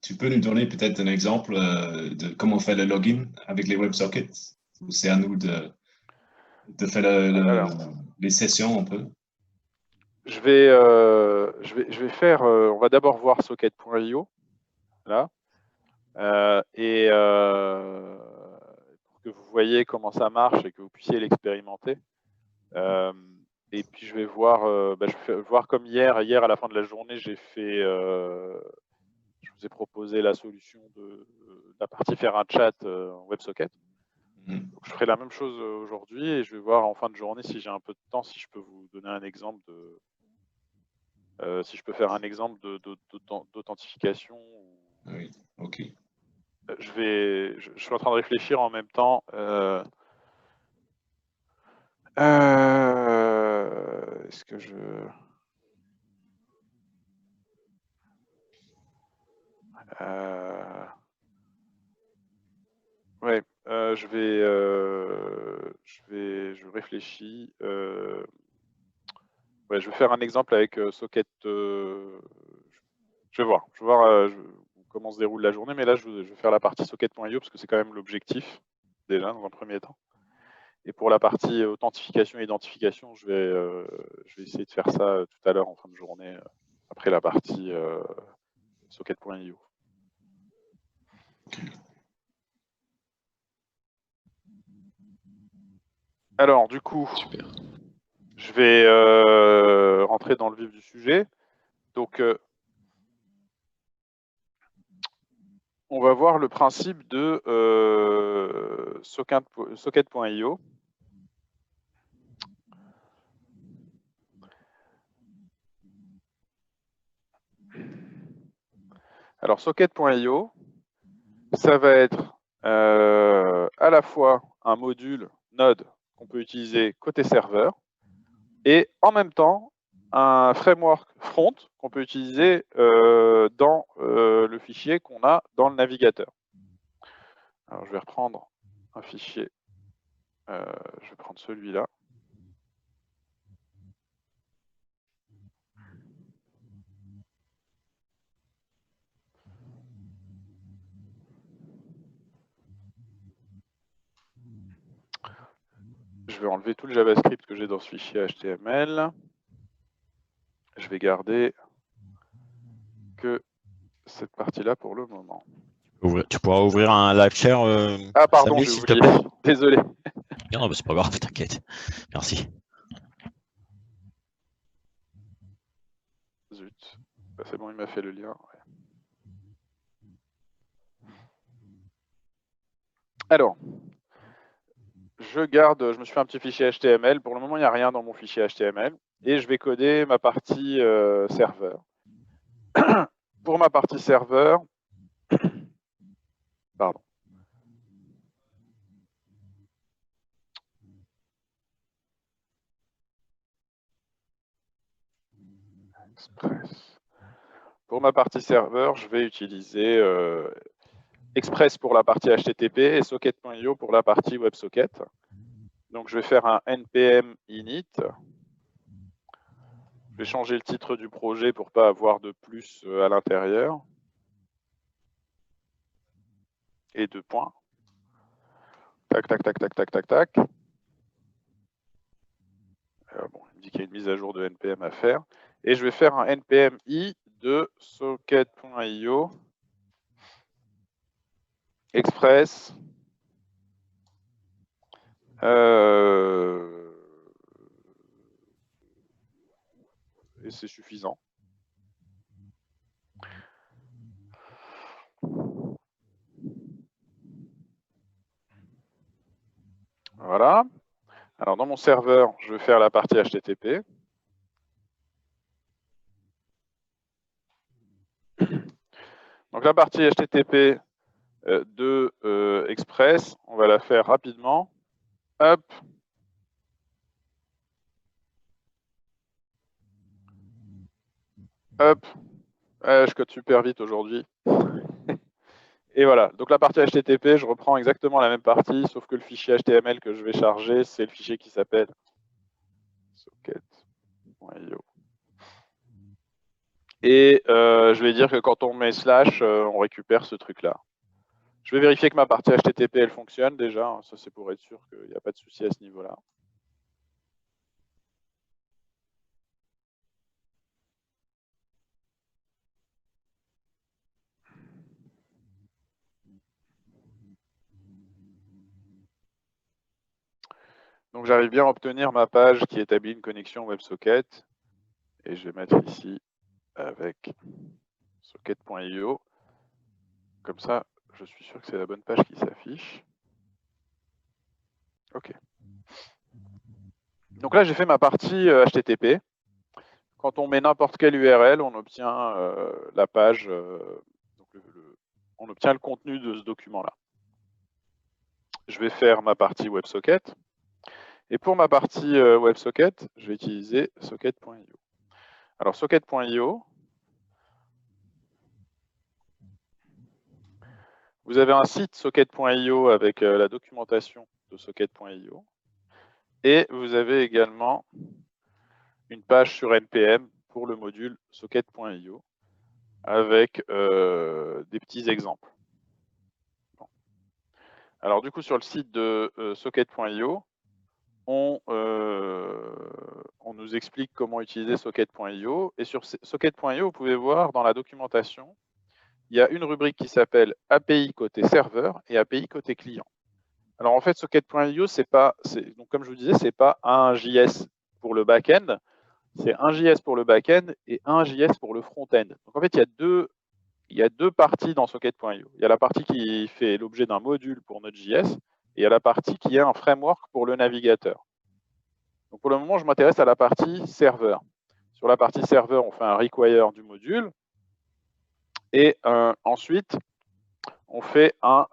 tu peux nous donner peut-être un exemple de comment on fait le login avec les WebSockets? Ou c'est à nous de faire les sessions un peu? Je vais faire, on va d'abord voir socket.io, là, et pour que vous voyez comment ça marche et que vous puissiez l'expérimenter. Et puis je vais voir, voir comme hier à la fin de la journée, je vous ai proposé la solution de la partie faire un chat en WebSocket. Donc, je ferai la même chose aujourd'hui et je vais voir en fin de journée si j'ai un peu de temps, si je peux vous donner un exemple si je peux faire un exemple d'authentification. Oui, ok. je suis en train de réfléchir en même temps. Est-ce que je... Ouais, je réfléchis. Ouais, je vais faire un exemple avec Socket. Je vais voir comment se déroule la journée, mais là, je vais faire la partie socket.io parce que c'est quand même l'objectif, déjà, dans un premier temps. Et pour la partie authentification et identification, je vais essayer de faire ça tout à l'heure en fin de journée, après la partie socket.io. Alors, du coup, Super. je vais rentrer dans le vif du sujet. Donc, on va voir le principe de socket.io. Alors, socket.io, ça va être à la fois un module Node qu'on peut utiliser côté serveur et en même temps un framework front qu'on peut utiliser dans le fichier qu'on a dans le navigateur. Alors, je vais reprendre un fichier. Je vais prendre celui-là. Je vais enlever tout le JavaScript que j'ai dans ce fichier HTML. Je vais garder que cette partie-là pour le moment. Tu pourras ouvrir un live share. Ah pardon, Samy, j'ai s'il te oublié. plaît. Désolé. Non, c'est pas grave, t'inquiète. Merci. Zut. Bah, c'est bon, il m'a fait le lien. Ouais. Alors, je me suis fait un petit fichier HTML. Pour le moment, il n'y a rien dans mon fichier HTML. Et je vais coder ma partie serveur. Pour ma partie serveur, pardon. Express. Pour ma partie serveur, je vais utiliser Express pour la partie HTTP et Socket.io pour la partie WebSocket. Donc, je vais faire un npm init. Je vais changer le titre du projet pour ne pas avoir de plus à l'intérieur. Et 2 points. Tac, tac, tac, tac, tac, tac, tac. Bon, il me dit qu'il y a une mise à jour de npm à faire. Et je vais faire un npm i de socket.io express et c'est suffisant. Voilà. Alors, dans mon serveur, je vais faire la partie HTTP. Donc, la partie HTTP de Express, on va la faire rapidement. Hop. Hop. Je code super vite aujourd'hui. Et voilà, donc la partie HTTP, je reprends exactement la même partie, sauf que le fichier HTML que je vais charger, c'est le fichier qui s'appelle socket.io. Et je vais dire que quand on met slash, on récupère ce truc-là. Je vais vérifier que ma partie HTTP, elle fonctionne déjà. Ça, c'est pour être sûr qu'il n'y a pas de souci à ce niveau-là. Donc, j'arrive bien à obtenir ma page qui établit une connexion WebSocket. Et je vais mettre ici avec socket.io. Comme ça, je suis sûr que c'est la bonne page qui s'affiche. OK. Donc là, j'ai fait ma partie HTTP. Quand on met n'importe quelle URL, on obtient la page, donc on obtient le contenu de ce document-là. Je vais faire ma partie WebSocket. Et pour ma partie WebSocket, je vais utiliser socket.io. Alors, socket.io, vous avez un site socket.io avec la documentation de socket.io. Et vous avez également une page sur NPM pour le module socket.io avec des petits exemples. Bon. Alors, du coup, sur le site de socket.io, on nous explique comment utiliser socket.io. Et sur socket.io, vous pouvez voir dans la documentation, il y a une rubrique qui s'appelle API côté serveur et API côté client. Alors en fait, socket.io, donc comme je vous disais, c'est pas un JS pour le back-end, c'est un JS pour le back-end et un JS pour le front-end. Donc en fait, il y a deux parties dans socket.io. Il y a la partie qui fait l'objet d'un module pour Node.js et il y a la partie qui est un framework pour le navigateur. Donc pour le moment, je m'intéresse à la partie serveur. Sur la partie serveur, on fait un require du module. Et ensuite, on fait un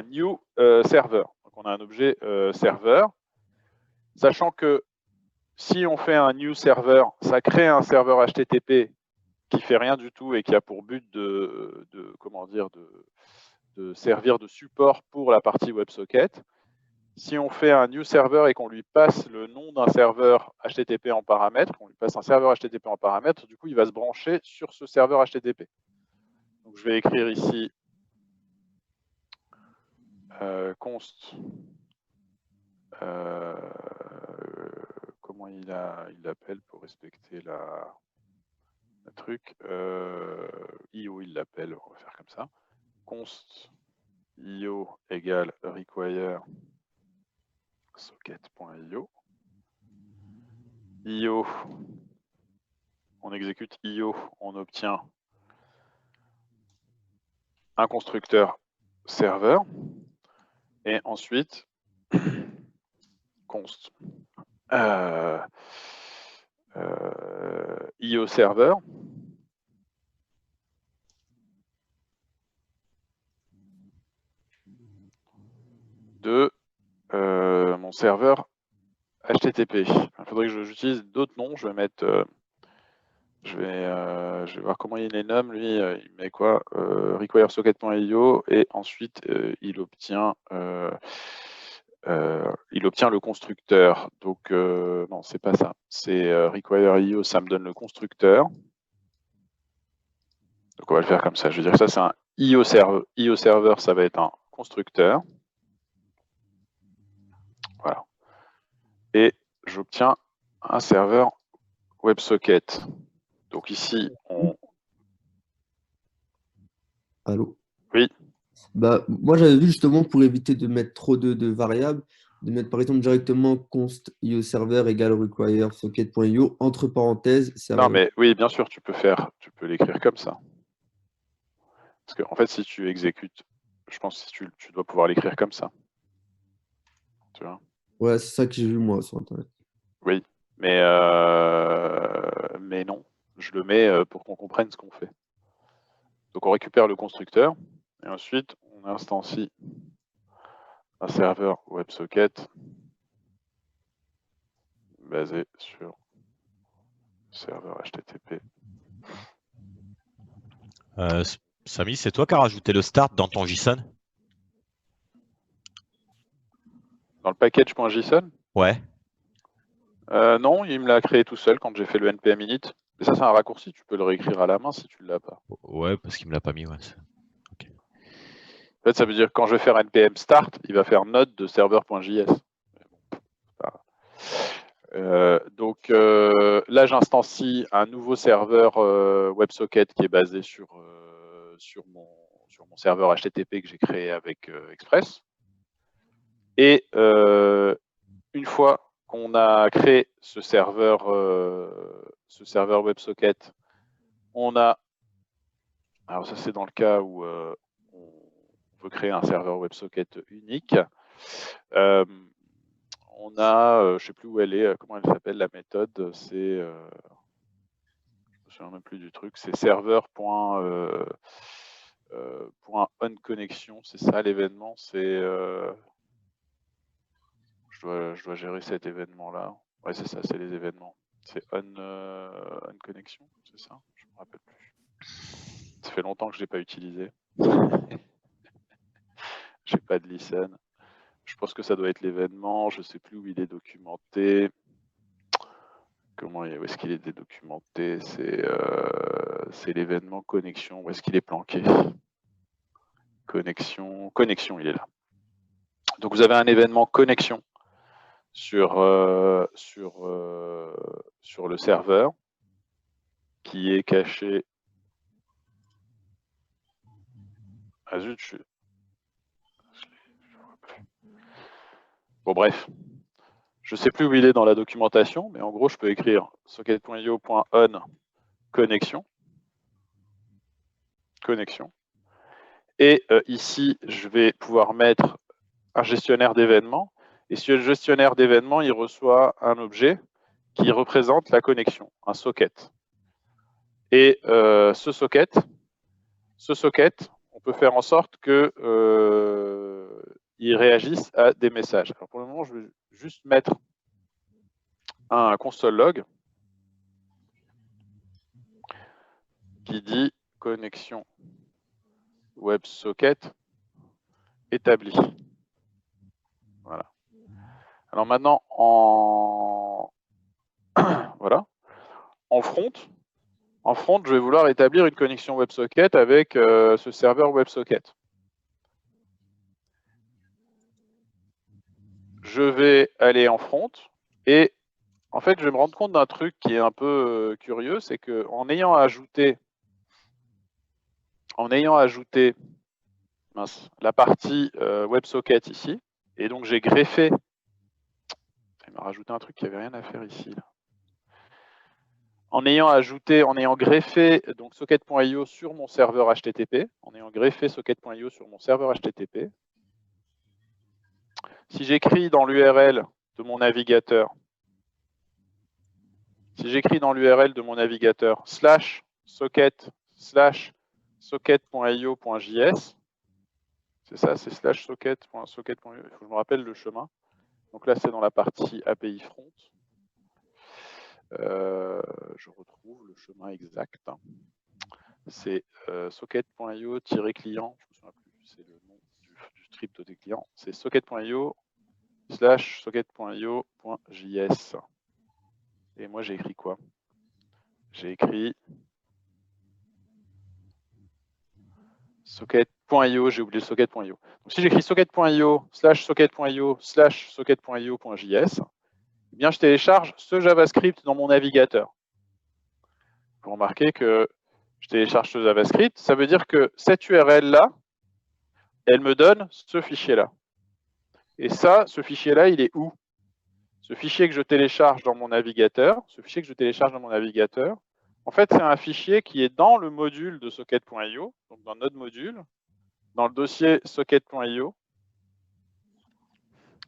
new server. Donc on a un objet serveur. Sachant que si on fait un new server, ça crée un serveur HTTP qui fait rien du tout et qui a pour but de servir de support pour la partie WebSocket. Si on fait un new server et qu'on lui passe le nom d'un serveur HTTP en paramètre, on lui passe un serveur HTTP en paramètre, du coup, il va se brancher sur ce serveur HTTP. Donc, je vais écrire ici const. Comment il l'appelle pour respecter la truc IO, il l'appelle, on va faire comme ça. Const IO égale require socket.io. IO, on exécute IO, on obtient un constructeur serveur et ensuite const IO serveur de mon serveur HTTP. Il faudrait que j'utilise d'autres noms. Je vais mettre, je vais voir comment il les nomme. Lui, il met quoi require socket.io et ensuite il obtient le constructeur. Donc non, c'est pas ça. C'est require.io, ça me donne le constructeur. Donc on va le faire comme ça. Je veux dire que ça c'est un IO server, ça va être un constructeur. Voilà. Et j'obtiens un serveur WebSocket. Donc ici, Allô? Oui. Bah, moi, j'avais vu justement pour éviter de mettre trop de variables, de mettre par exemple directement const io server égale require socket.io entre parenthèses. Non, mais oui, bien sûr, tu peux l'écrire comme ça. Parce qu'en fait, si tu exécutes, je pense que tu dois pouvoir l'écrire comme ça. Tu vois? Ouais, c'est ça que j'ai vu moi sur Internet. Oui, mais non, je le mets pour qu'on comprenne ce qu'on fait. Donc on récupère le constructeur et ensuite on instancie un serveur WebSocket basé sur serveur HTTP. Samy, c'est toi qui as rajouté le start dans ton JSON? Dans le package.json? Ouais. Non, il me l'a créé tout seul quand j'ai fait le npm init. Mais ça, c'est un raccourci, tu peux le réécrire à la main si tu ne l'as pas. Ouais, parce qu'il ne me l'a pas mis. Ouais. Okay. En fait, ça veut dire que quand je vais faire npm start, il va faire node de serveur.js. Donc là, j'instancie un nouveau serveur WebSocket qui est basé sur mon serveur HTTP que j'ai créé avec Express. Et une fois qu'on a créé ce serveur WebSocket, on a, alors ça c'est dans le cas où on veut créer un serveur WebSocket unique. On a, je ne sais plus où elle est, comment elle s'appelle la méthode, c'est, je me souviens même plus du truc. C'est serveur.onConnexion. C'est ça l'événement. C'est je dois gérer cet événement-là. Ouais, c'est ça, c'est les événements. C'est onConnexion, c'est ça? Je me rappelle plus. Ça fait longtemps que je l'ai pas utilisé. J'ai pas de listen. Je pense que ça doit être l'événement. Je sais plus où il est documenté. Où est-ce qu'il est dédocumenté? C'est l'événement connexion. Où est-ce qu'il est planqué? Connexion, il est là. Donc vous avez un événement connexion sur le serveur qui est caché. Ah zut, bon bref, je sais plus où il est dans la documentation, mais en gros je peux écrire socket.io.on connexion. Et ici je vais pouvoir mettre un gestionnaire d'événements. Et ce gestionnaire d'événements, il reçoit un objet qui représente la connexion, un socket. Et ce socket, on peut faire en sorte qu'il réagisse à des messages. Alors pour le moment, je vais juste mettre un console log qui dit connexion WebSocket établie. Voilà. Alors maintenant, voilà. En front, je vais vouloir établir une connexion WebSocket avec ce serveur WebSocket. Je vais aller en front et en fait, je vais me rendre compte d'un truc qui est un peu curieux, c'est qu'en ayant ajouté la partie WebSocket ici, et donc j'ai greffé, il m'a rajouté un truc qui n'avait rien à faire ici. Là. En ayant greffé donc socket.io sur mon serveur HTTP, si j'écris dans l'URL de mon navigateur, /socket/socket.io.js, c'est ça, c'est /socket.io, il faut que je me rappelle le chemin. Donc là, c'est dans la partie API front. Je retrouve le chemin exact. C'est socket.io-client, je me souviens plus, c'est le nom du script des clients. C'est socket.io/socket.io.js. Et moi, j'ai écrit quoi? J'ai écrit socket.io, j'ai oublié le socket.io. Donc si j'écris socket.io/socket.io/socket.io.js, eh bien je télécharge ce JavaScript dans mon navigateur. Vous remarquez que je télécharge ce JavaScript, ça veut dire que cette URL-là, elle me donne ce fichier-là. Et ça, ce fichier-là, il est où? Ce fichier que je télécharge dans mon navigateur, en fait, c'est un fichier qui est dans le module de socket.io, donc dans notre module, dans le dossier socket.io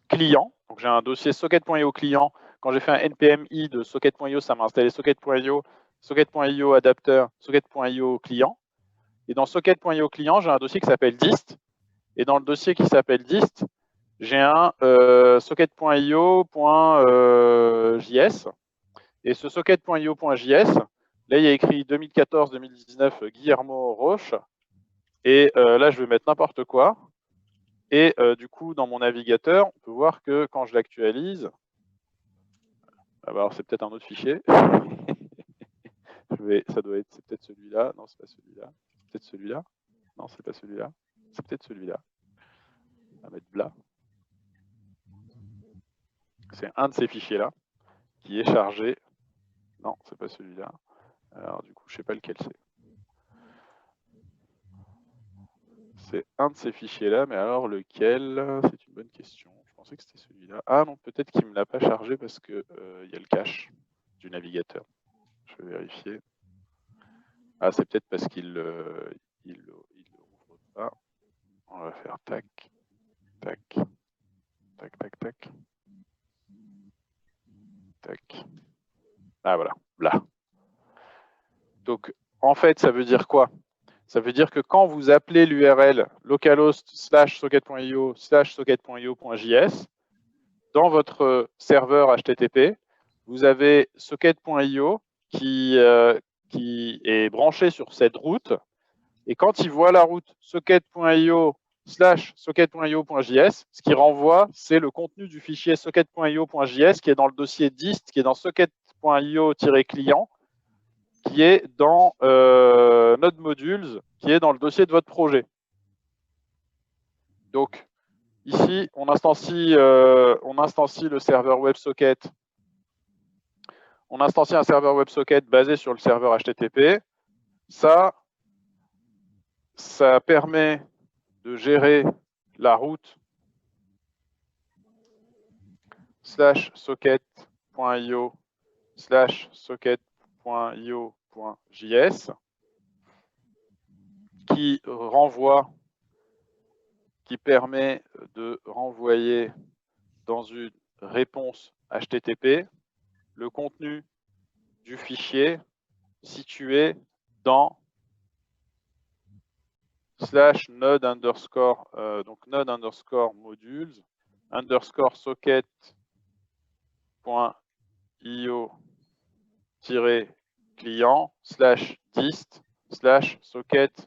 client. Donc j'ai un dossier socket.io client. Quand j'ai fait un npm i de socket.io, ça m'a installé socket.io, socket.io adapteur, socket.io client. Et dans socket.io client, j'ai un dossier qui s'appelle dist. Et dans le dossier qui s'appelle dist, j'ai un socket.io.js. Et ce socket.io.js, là, il y a écrit 2014-2019 Guillermo Roche. Et là, je vais mettre n'importe quoi. Et du coup, dans mon navigateur, on peut voir que quand je l'actualise, alors c'est peut-être un autre fichier. Ça doit être, c'est peut-être celui-là. Non, c'est pas celui-là. C'est peut-être celui-là. Non, c'est pas celui-là. C'est peut-être celui-là. On va mettre bla. C'est un de ces fichiers-là qui est chargé. Non, c'est pas celui-là. Alors du coup, je sais pas lequel c'est. C'est un de ces fichiers-là, mais alors lequel? C'est une bonne question. Je pensais que c'était celui-là. Ah non, peut-être qu'il ne me l'a pas chargé parce qu'il y a le cache du navigateur. Je vais vérifier. Ah, c'est peut-être parce qu'il ne l'ouvre pas. On va faire tac, tac, tac, tac, tac, tac. Ah voilà, là. Donc, en fait, ça veut dire quoi? Ça veut dire que quand vous appelez l'URL localhost/socket.io/socket.io.js, dans votre serveur HTTP, vous avez socket.io qui est branché sur cette route. Et quand il voit la route socket.io/socket.io.js, ce qui renvoie, c'est le contenu du fichier socket.io.js qui est dans le dossier dist, qui est dans socket.io-client, qui est dans Node Modules, qui est dans le dossier de votre projet. Donc, ici, on instancie le serveur WebSocket. On instancie un serveur WebSocket basé sur le serveur HTTP. Ça permet de gérer la route /socket.io/socket.io.js qui permet de renvoyer dans une réponse HTTP le contenu du fichier situé dans /node underscore modules underscore socket.io-client /dist socket.io.js.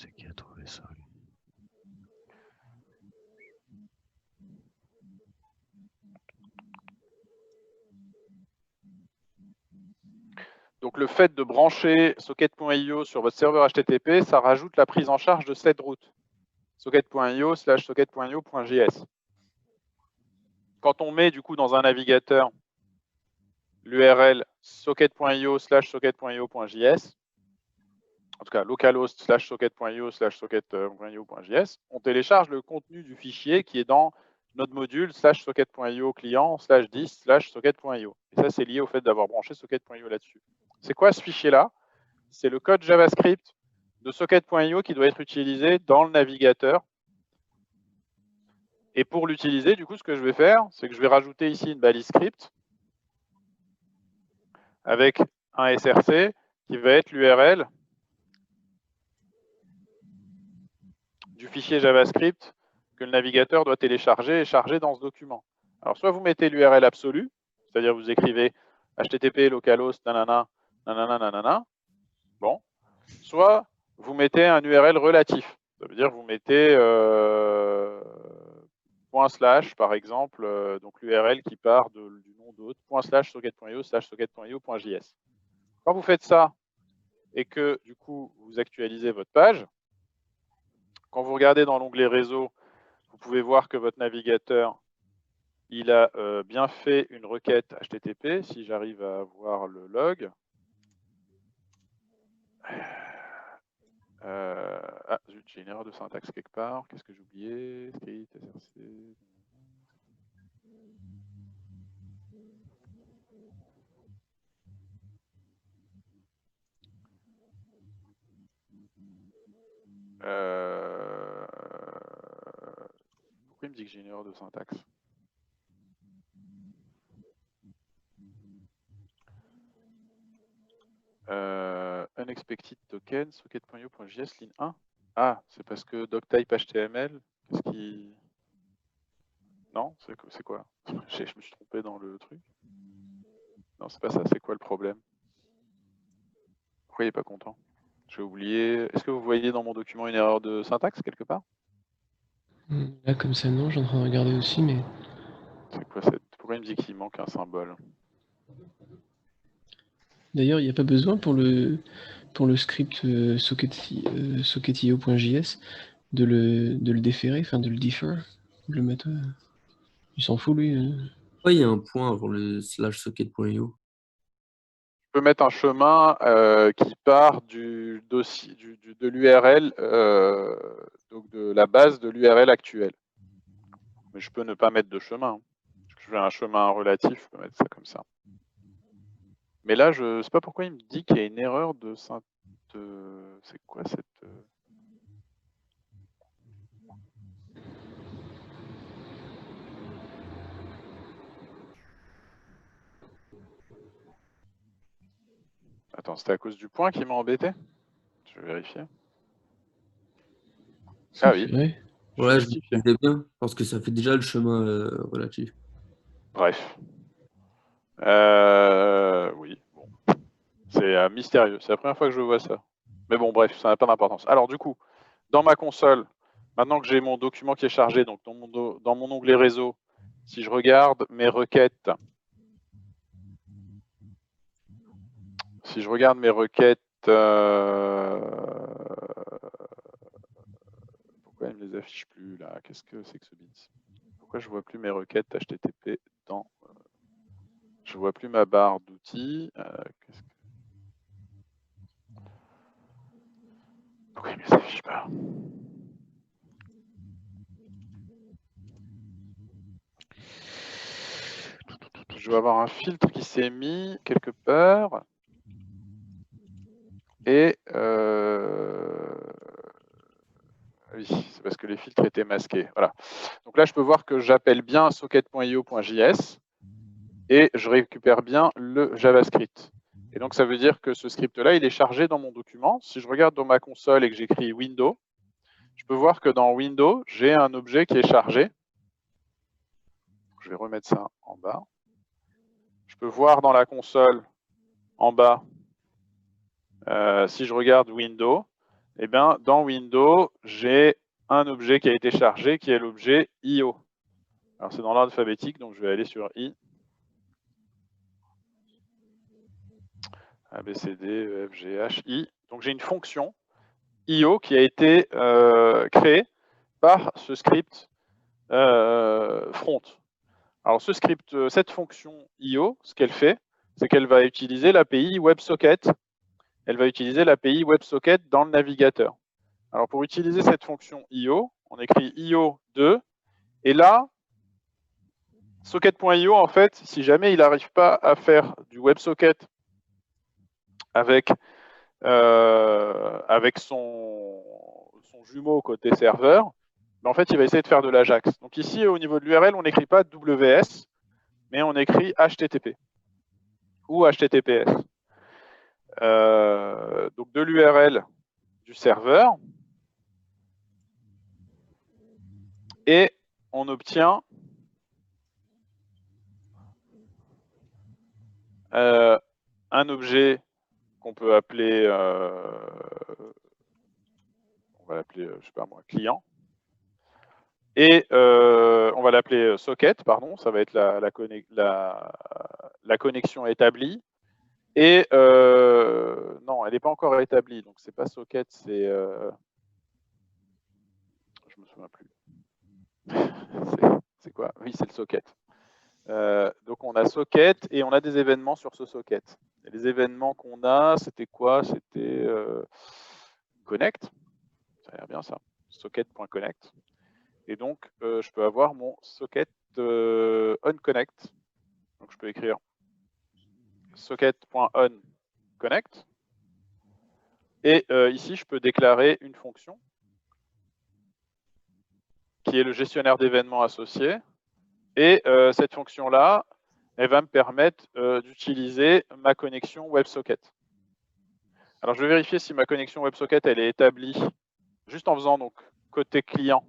C'est qui a trouvé ça, lui? Donc, le fait de brancher socket.io sur votre serveur HTTP, ça rajoute la prise en charge de cette route, socket.io/socket.io.js. Quand on met du coup dans un navigateur l'URL socket.io/socket.io.js, en tout cas localhost/socket.io/socket.io.js, on télécharge le contenu du fichier qui est dans notre module /socket.io client /dist/socket.io. Et ça, c'est lié au fait d'avoir branché socket.io là-dessus. C'est quoi ce fichier-là? C'est le code JavaScript de socket.io qui doit être utilisé dans le navigateur. Et pour l'utiliser, du coup, ce que je vais faire, c'est que je vais rajouter ici une balise script avec un src qui va être l'URL du fichier JavaScript que le navigateur doit télécharger et charger dans ce document. Alors, soit vous mettez l'URL absolue, c'est-à-dire vous écrivez http localhost nanana nanana nanana, bon, soit vous mettez un URL relatif. Ça veut dire que vous mettez // par exemple, donc l'URL qui part du nom d'autre, /socket.io/socket.io.js. Quand vous faites ça et que du coup vous actualisez votre page, quand vous regardez dans l'onglet réseau, vous pouvez voir que votre navigateur il a bien fait une requête HTTP, si j'arrive à voir le log. Ah, zut, j'ai une erreur de syntaxe quelque part. Qu'est-ce que j'ai oublié? Script, src. Pourquoi il me dit que j'ai une erreur de syntaxe? Unexpected token, socket.io.js, ligne 1. Ah, c'est parce que doctype HTML, qu'est-ce qui... Non, c'est quoi? Je me suis trompé dans le truc. Non, c'est pas ça, c'est quoi le problème? Pourquoi il n'est pas content? J'ai oublié. Est-ce que vous voyez dans mon document une erreur de syntaxe quelque part? Là, comme ça, non, je suis en train de regarder aussi, mais... C'est quoi Pourquoi il me dit qu'il manque un symbole? D'ailleurs, il n'y a pas besoin pour le script socket.io.js de le déférer, enfin de le defer, de le mettre. Il s'en fout lui. Ouais, il y a un point avant le /socket.io. Je peux mettre un chemin qui part du dossier, de l'URL, donc de la base de l'URL actuelle. Mais je peux ne pas mettre de chemin. Hein. Je veux un chemin relatif, je peux mettre ça comme ça. Mais là, je ne sais pas pourquoi il me dit qu'il y a une erreur de synthèse. C'est quoi cette... Attends, c'était à cause du point qui m'a embêté? Je vais vérifier. Ah oui. Ouais, je me disais bien, parce que ça fait déjà le chemin relatif. Bref. Oui, bon. C'est mystérieux. C'est la première fois que je vois ça. Mais bon, bref, ça n'a pas d'importance. Alors du coup, dans ma console, maintenant que j'ai mon document qui est chargé, donc dans mon onglet réseau, si je regarde mes requêtes, pourquoi il ne me les affiche plus là? Qu'est-ce que c'est que ce bit? Pourquoi je ne vois plus mes requêtes HTTP dans... Je ne vois plus ma barre d'outils. Pourquoi il ne me les affiche pas? Je dois avoir un filtre qui s'est mis quelque part. Et oui, c'est parce que les filtres étaient masqués. Voilà. Donc là, je peux voir que j'appelle bien socket.io.js et je récupère bien le JavaScript. Et donc, ça veut dire que ce script-là, il est chargé dans mon document. Si je regarde dans ma console et que j'écris Windows, je peux voir que dans Windows, j'ai un objet qui est chargé. Je vais remettre ça en bas. Je peux voir dans la console, en bas, si je regarde Windows, eh bien, dans Windows, j'ai un objet qui a été chargé, qui est l'objet IO. Alors, c'est dans l'ordre alphabétique, donc je vais aller sur I. A, B, C, D, E, F, G, H, I. Donc, j'ai une fonction IO qui a été créée par ce script front. Alors, ce script, cette fonction IO, ce qu'elle fait, c'est qu'elle va utiliser l'API WebSocket. Elle va utiliser l'API WebSocket dans le navigateur. Alors, pour utiliser cette fonction IO, on écrit IO2. Et là, socket.io, en fait, si jamais il n'arrive pas à faire du WebSocket avec son jumeau côté serveur, ben en fait, il va essayer de faire de l'Ajax. Donc ici, au niveau de l'URL, on n'écrit pas WS, mais on écrit HTTP ou HTTPS. Donc de l'URL du serveur, et on obtient un objet qu'on peut appeler, on va l'appeler, je sais pas moi, client. Et on va l'appeler socket, pardon, ça va être la connexion établie. Et non, elle n'est pas encore établie, donc c'est pas socket, c'est... je me souviens plus. C'est quoi? Oui, c'est le socket. Donc on a socket et on a des événements sur ce socket. Et les événements qu'on a, c'était quoi? C'était connect. Ça a l'air bien ça. Socket.connect. Et donc je peux avoir mon socket onConnect. Donc je peux écrire socket.onConnect. Et ici, je peux déclarer une fonction qui est le gestionnaire d'événements associés. Et cette fonction-là, elle va me permettre d'utiliser ma connexion WebSocket. Alors, je vais vérifier si ma connexion WebSocket, elle est établie juste en faisant donc côté client.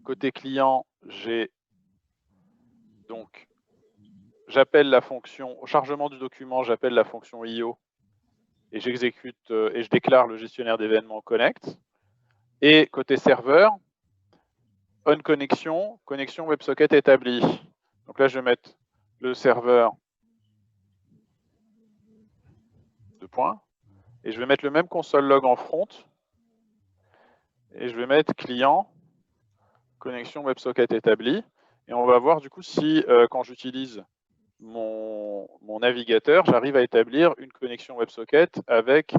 Côté client, j'ai donc, j'appelle la fonction, au chargement du document, j'appelle la fonction IO et j'exécute et je déclare le gestionnaire d'événements connect. Et côté serveur, on connexion, connexion WebSocket établie. Donc là, je vais mettre le serveur, 2 points. Et je vais mettre le même console log en front. Et je vais mettre client, connexion WebSocket établie. Et on va voir du coup si, quand j'utilise mon navigateur, j'arrive à établir une connexion WebSocket avec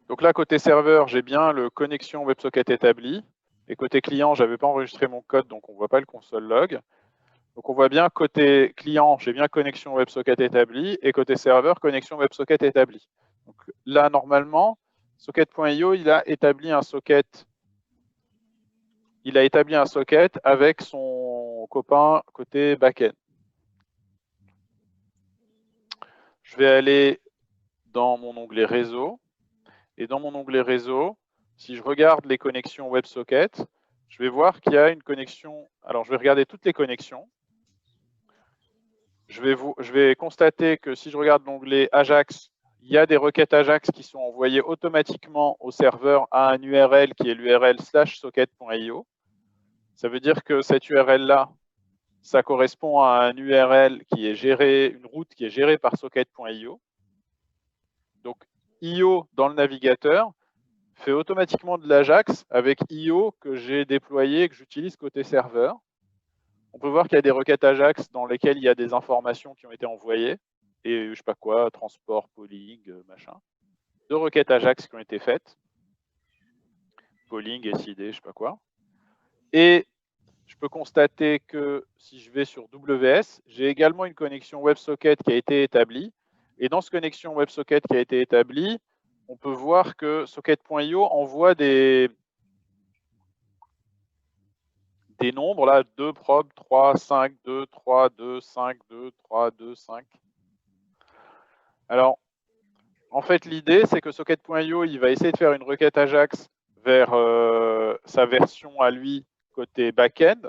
donc là, côté serveur, j'ai bien le connexion WebSocket établi. Et côté client, je n'avais pas enregistré mon code, donc on ne voit pas le console log. Donc on voit bien côté client, j'ai bien connexion WebSocket établie. Et côté serveur, connexion WebSocket établie. Donc là, normalement, socket.io, il a établi un socket. Il a établi un socket avec son copain côté backend. Je vais aller dans mon onglet réseau. Et dans mon onglet réseau, si je regarde les connexions WebSocket, je vais voir qu'il y a une connexion. Alors, je vais regarder toutes les connexions. Je vais constater que si je regarde l'onglet Ajax, il y a des requêtes Ajax qui sont envoyées automatiquement au serveur à un URL qui est l'URL /socket.io. Ça veut dire que cette URL-là, ça correspond à un URL qui est géré, une route qui est gérée par socket.io. Donc, IO dans le navigateur fait automatiquement de l'Ajax avec IO que j'ai déployé, que j'utilise côté serveur. On peut voir qu'il y a des requêtes Ajax dans lesquelles il y a des informations qui ont été envoyées, et je ne sais pas quoi, transport, polling, machin. 2 requêtes Ajax qui ont été faites, polling, SID, je ne sais pas quoi. Et je peux constater que si je vais sur WS, j'ai également une connexion WebSocket qui a été établie. Et dans cette connexion WebSocket qui a été établie, on peut voir que socket.io envoie des nombres, là, 2 prob, 3, 5, 2, 3, 2, 5, 2, 3, 2, 5. Alors, en fait, l'idée, c'est que socket.io, il va essayer de faire une requête Ajax vers sa version à lui côté back-end.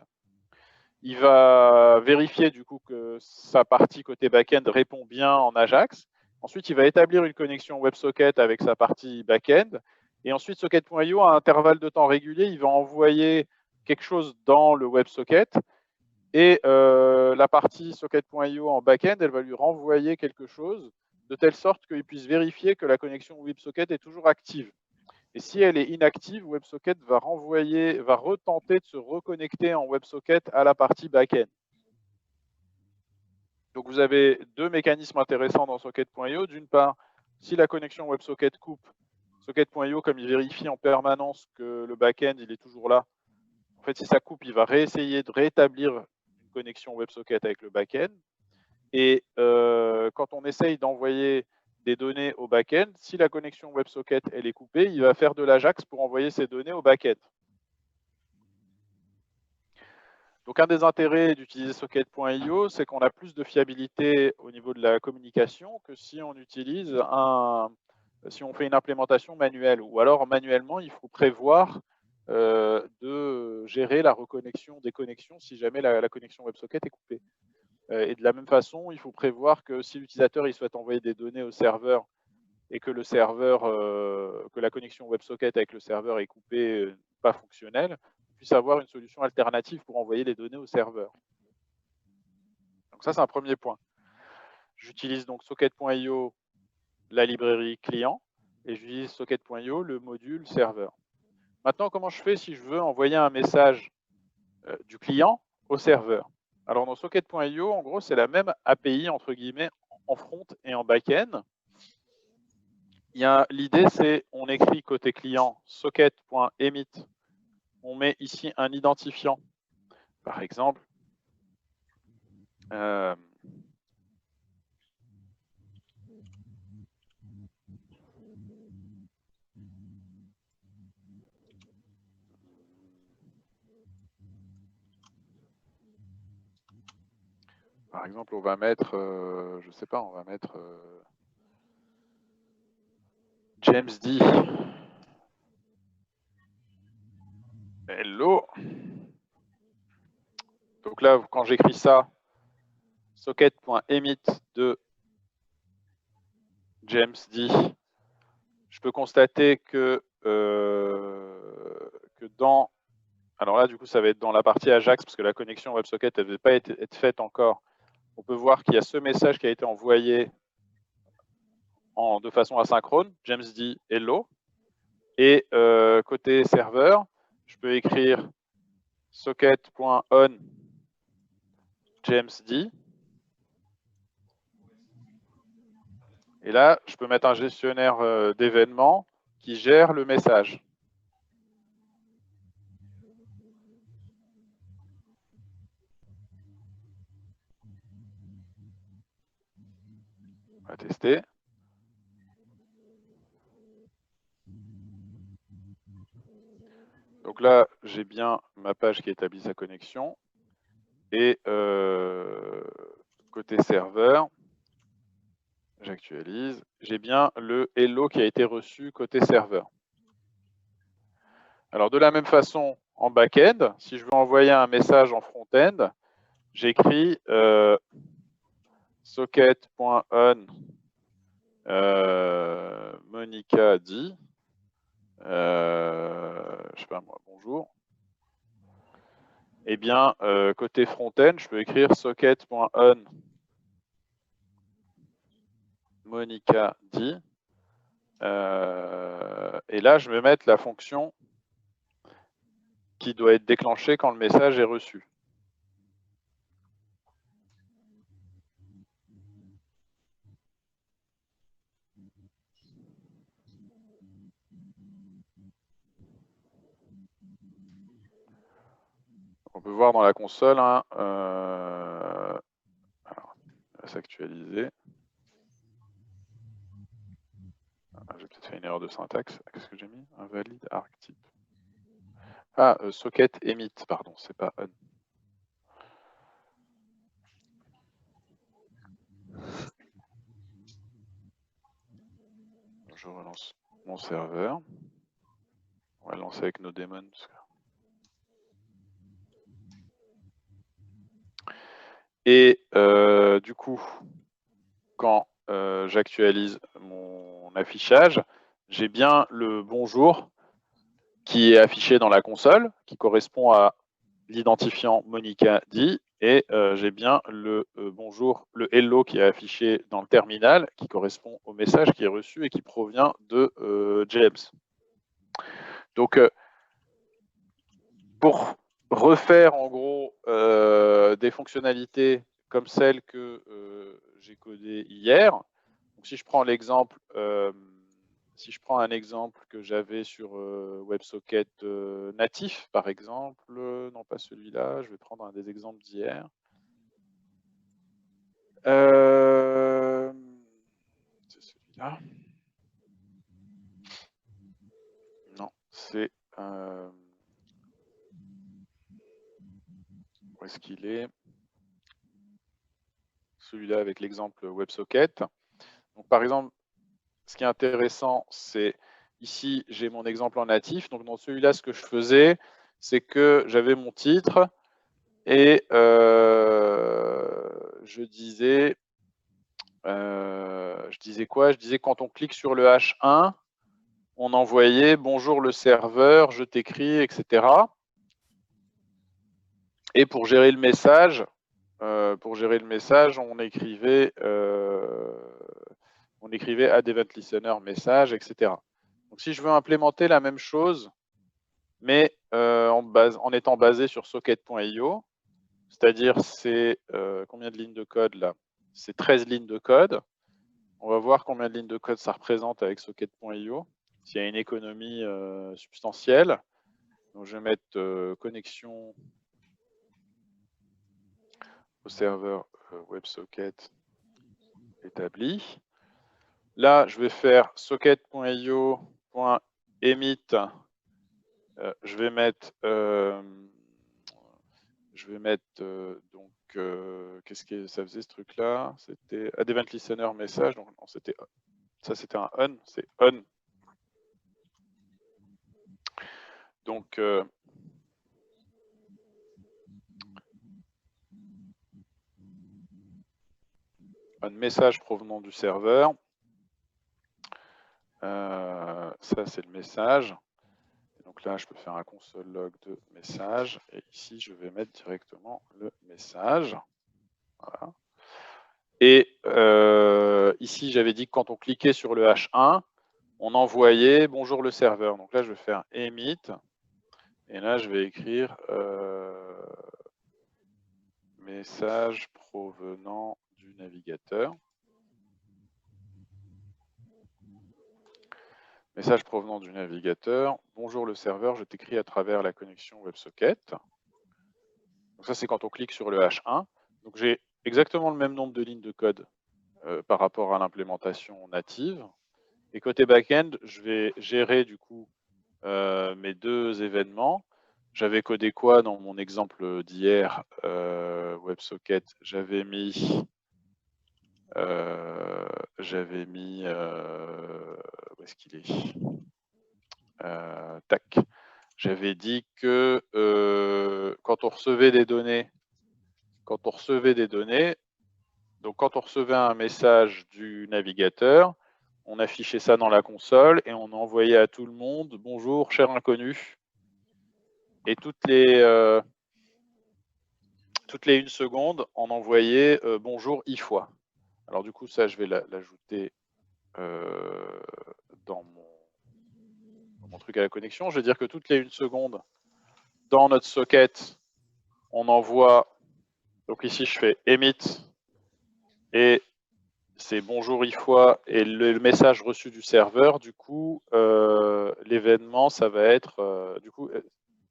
Il va vérifier du coup que sa partie côté back-end répond bien en Ajax. Ensuite, il va établir une connexion WebSocket avec sa partie back-end. Et ensuite, socket.io, à intervalle de temps régulier, il va envoyer quelque chose dans le WebSocket. Et la partie socket.io en back-end, elle va lui renvoyer quelque chose de telle sorte qu'il puisse vérifier que la connexion WebSocket est toujours active. Et si elle est inactive, WebSocket va retenter de se reconnecter en WebSocket à la partie back-end. Donc vous avez 2 mécanismes intéressants dans socket.io. D'une part, si la connexion WebSocket coupe, socket.io, comme il vérifie en permanence que le back-end il est toujours là, en fait, si ça coupe, il va réessayer de rétablir une connexion WebSocket avec le back-end. Et quand on essaye d'envoyer des données au back-end, si la connexion WebSocket elle est coupée, il va faire de l'Ajax pour envoyer ces données au back-end. Donc un des intérêts d'utiliser socket.io, c'est qu'on a plus de fiabilité au niveau de la communication que si on utilise si on fait une implémentation manuelle. Ou alors manuellement, il faut prévoir de gérer la reconnexion des connexions si jamais la connexion WebSocket est coupée. Et de la même façon, il faut prévoir que si l'utilisateur il souhaite envoyer des données au serveur et que le serveur, que la connexion WebSocket avec le serveur est coupée, pas fonctionnelle, on puisse avoir une solution alternative pour envoyer les données au serveur. Donc ça, c'est un premier point. J'utilise donc socket.io, la librairie client, et j'utilise socket.io, le module serveur. Maintenant, comment je fais si je veux envoyer un message du client au serveur? Alors dans socket.io, en gros, c'est la même API, entre guillemets, en front et en back-end. L'idée, c'est on écrit côté client socket.emit. On met ici un identifiant. Par exemple, on va mettre, je sais pas, on va mettre James D. Hello. Donc là, quand j'écris ça, socket.emit de James D, je peux constater que dans alors là, du coup, ça va être dans la partie Ajax, parce que la connexion WebSocket, elle ne devait pas être faite encore. On peut voir qu'il y a ce message qui a été envoyé de façon asynchrone. James dit « Hello ». Et côté serveur, je peux écrire socket.on James dit. Et là, je peux mettre un gestionnaire d'événements qui gère le message. On va tester. Donc là, j'ai bien ma page qui établit sa connexion. Et côté serveur, j'actualise. J'ai bien le hello qui a été reçu côté serveur. Alors, de la même façon, en back-end, si je veux envoyer un message en front-end, j'écris socket.on Monica dit, je sais pas moi, bonjour. Eh bien, côté front-end, je peux écrire socket.on Monica dit. Et là, je vais mettre la fonction qui doit être déclenchée quand le message est reçu. On peut voir dans la console, hein, alors, on va s'actualiser. J'ai peut-être fait une erreur de syntaxe. Qu'est-ce que j'ai mis? Invalide arctype. Ah, socket emit, pardon, c'est pas on. Je relance mon serveur. On va le lancer avec nos daemons. Et du coup, quand j'actualise mon affichage, j'ai bien le bonjour qui est affiché dans la console, qui correspond à l'identifiant Monica dit, et j'ai bien le bonjour, le hello qui est affiché dans le terminal, qui correspond au message qui est reçu et qui provient de James. Donc, pour refaire en gros des fonctionnalités comme celles que j'ai codées hier, donc si je prends l'exemple, si je prends un exemple que j'avais sur WebSocket natif, par exemple, non pas celui-là, je vais prendre un des exemples d'hier. C'est celui-là. Non, c'est... où est-ce qu'il est? Celui-là avec l'exemple WebSocket. Donc, par exemple, ce qui est intéressant, c'est ici, j'ai mon exemple en natif. Donc, dans celui-là, ce que je faisais, c'est que j'avais mon titre et je disais quoi? Je disais quand on clique sur le H1, on envoyait bonjour le serveur, je t'écris, etc. Et pour gérer le message, on écrivait add event listener message, etc. Donc si je veux implémenter la même chose, mais en étant basé sur socket.io, c'est-à-dire c'est combien de lignes de code là? C'est 13 lignes de code. On va voir combien de lignes de code ça représente avec socket.io, s'il y a une économie substantielle. Donc je vais mettre connexion au serveur WebSocket établi. Là, je vais faire socket.io.emit. Je vais mettre donc qu'est-ce que ça faisait ce truc-là? C'était add event listener message. Donc non, c'était ça, c'était un on, c'est on. Donc un message provenant du serveur. Ça, c'est le message. Donc Donc là, je peux faire un console log de message. Et ici, je vais mettre directement le message. Voilà. Et ici, j'avais dit que quand on cliquait sur le H1, on envoyait « Bonjour le serveur ». Donc là, je vais faire « emit ». Et là, je vais écrire « Message provenant du navigateur ». Message provenant du navigateur. Bonjour le serveur, je t'écris à travers la connexion WebSocket. Donc ça, c'est quand on clique sur le H1. Donc j'ai exactement le même nombre de lignes de code par rapport à l'implémentation native. Et côté back-end, je vais gérer du coup mes deux événements. J'avais codé quoi dans mon exemple d'hier WebSocket? J'avais mis où est-ce qu'il est? Tac. J'avais dit que quand on recevait des données, donc quand on recevait un message du navigateur, on affichait ça dans la console et on envoyait à tout le monde « Bonjour, cher inconnu ». Et toutes les 1 seconde, on envoyait « Bonjour, i fois ». Alors du coup, ça, je vais l'ajouter dans mon truc à la connexion. Je vais dire que toutes les 1 seconde, dans notre socket, on envoie, donc ici je fais emit, et c'est bonjour i fois, et le message reçu du serveur, du coup, l'événement, ça va être, du coup,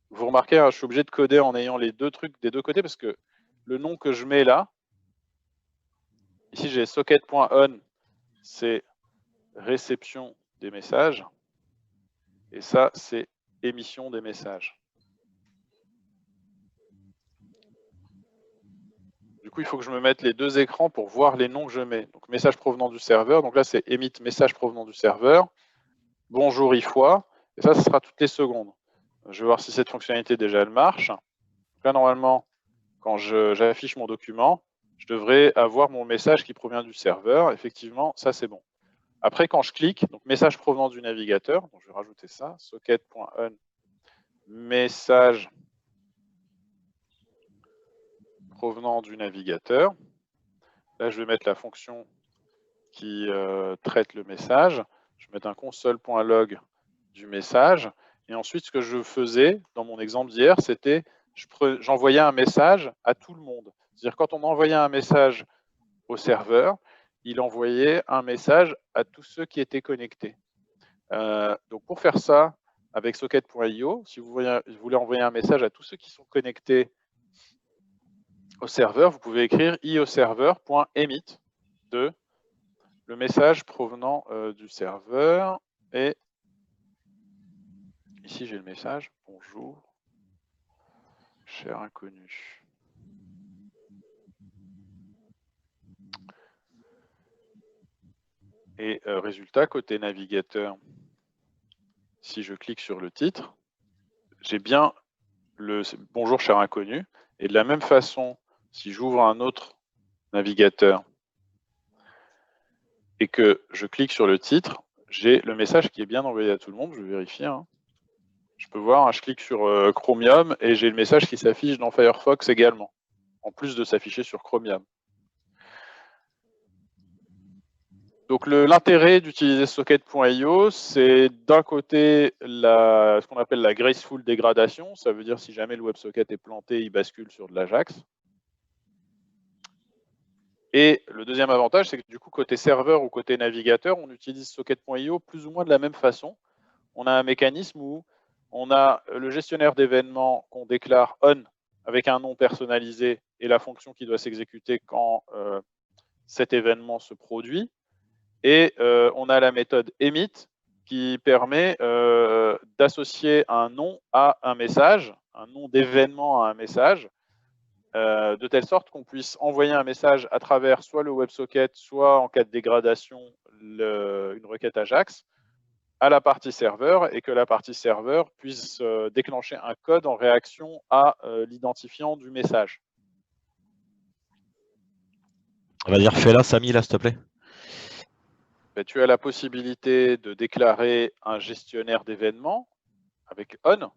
vous remarquez, hein, je suis obligé de coder en ayant les deux trucs des deux côtés, parce que le nom que je mets là, ici j'ai socket.on, c'est réception des messages, et ça, c'est émission des messages. Du coup, il faut que je me mette les deux écrans pour voir les noms que je mets. Donc, message provenant du serveur. Donc là, c'est emit message provenant du serveur. Bonjour i fois. Et ça, ce sera toutes les secondes. Je vais voir si cette fonctionnalité, déjà, elle marche. Donc là, normalement, quand j'affiche mon document, je devrais avoir mon message qui provient du serveur. Effectivement, ça, c'est bon. Après, quand je clique, donc message provenant du navigateur, donc je vais rajouter ça, socket.on, message provenant du navigateur. Là, je vais mettre la fonction qui traite le message. Je vais mettre un console.log du message. Et ensuite, ce que je faisais dans mon exemple d'hier, c'était j'envoyais un message à tout le monde. C'est-à-dire quand on envoyait un message au serveur, il envoyait un message à tous ceux qui étaient connectés. Donc pour faire ça, avec socket.io, si vous voulez envoyer un message à tous ceux qui sont connectés au serveur, vous pouvez écrire ioserveur.emit de le message provenant du serveur. Et ici, j'ai le message. Bonjour, cher inconnu. Et résultat, côté navigateur, si je clique sur le titre, j'ai bien le bonjour, cher inconnu. Et de la même façon, si j'ouvre un autre navigateur et que je clique sur le titre, j'ai le message qui est bien envoyé à tout le monde. Je vais vérifier. Hein. Je peux voir, hein, je clique sur Chromium et j'ai le message qui s'affiche dans Firefox également, en plus de s'afficher sur Chromium. Donc l'intérêt d'utiliser socket.io, c'est d'un côté ce qu'on appelle la graceful dégradation. Ça veut dire si jamais le WebSocket est planté, il bascule sur de l'Ajax. Et le deuxième avantage, c'est que du coup, côté serveur ou côté navigateur, on utilise socket.io plus ou moins de la même façon. On a un mécanisme où on a le gestionnaire d'événements qu'on déclare on avec un nom personnalisé et la fonction qui doit s'exécuter quand cet événement se produit. Et on a la méthode emit qui permet d'associer un nom à un message, un nom d'événement à un message, de telle sorte qu'on puisse envoyer un message à travers soit le WebSocket, soit en cas de dégradation, une requête Ajax, à la partie serveur, et que la partie serveur puisse déclencher un code en réaction à l'identifiant du message. On va dire fais-la, Samy, là, s'il te plaît. Tu as la possibilité de déclarer un gestionnaire d'événements avec on,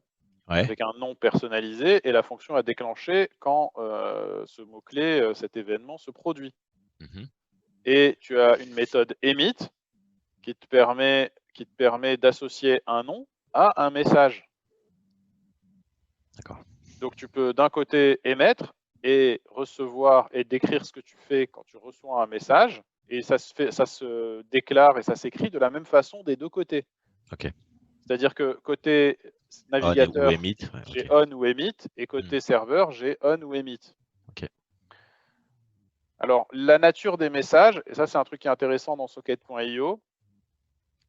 Ouais. avec un nom personnalisé, et la fonction à déclencher quand ce mot-clé, cet événement se produit. Mhm. Et tu as une méthode emit qui te permet d'associer un nom à un message. D'accord. Donc tu peux d'un côté émettre et recevoir et décrire ce que tu fais quand tu reçois un message, et ça se déclare et ça s'écrit de la même façon des deux côtés. Ok. C'est-à-dire que côté On ou navigateur, emit. Ouais, j'ai ok. on ou emit, et côté serveur, j'ai on ou emit. Ok. Alors, la nature des messages, et ça c'est un truc qui est intéressant dans socket.io,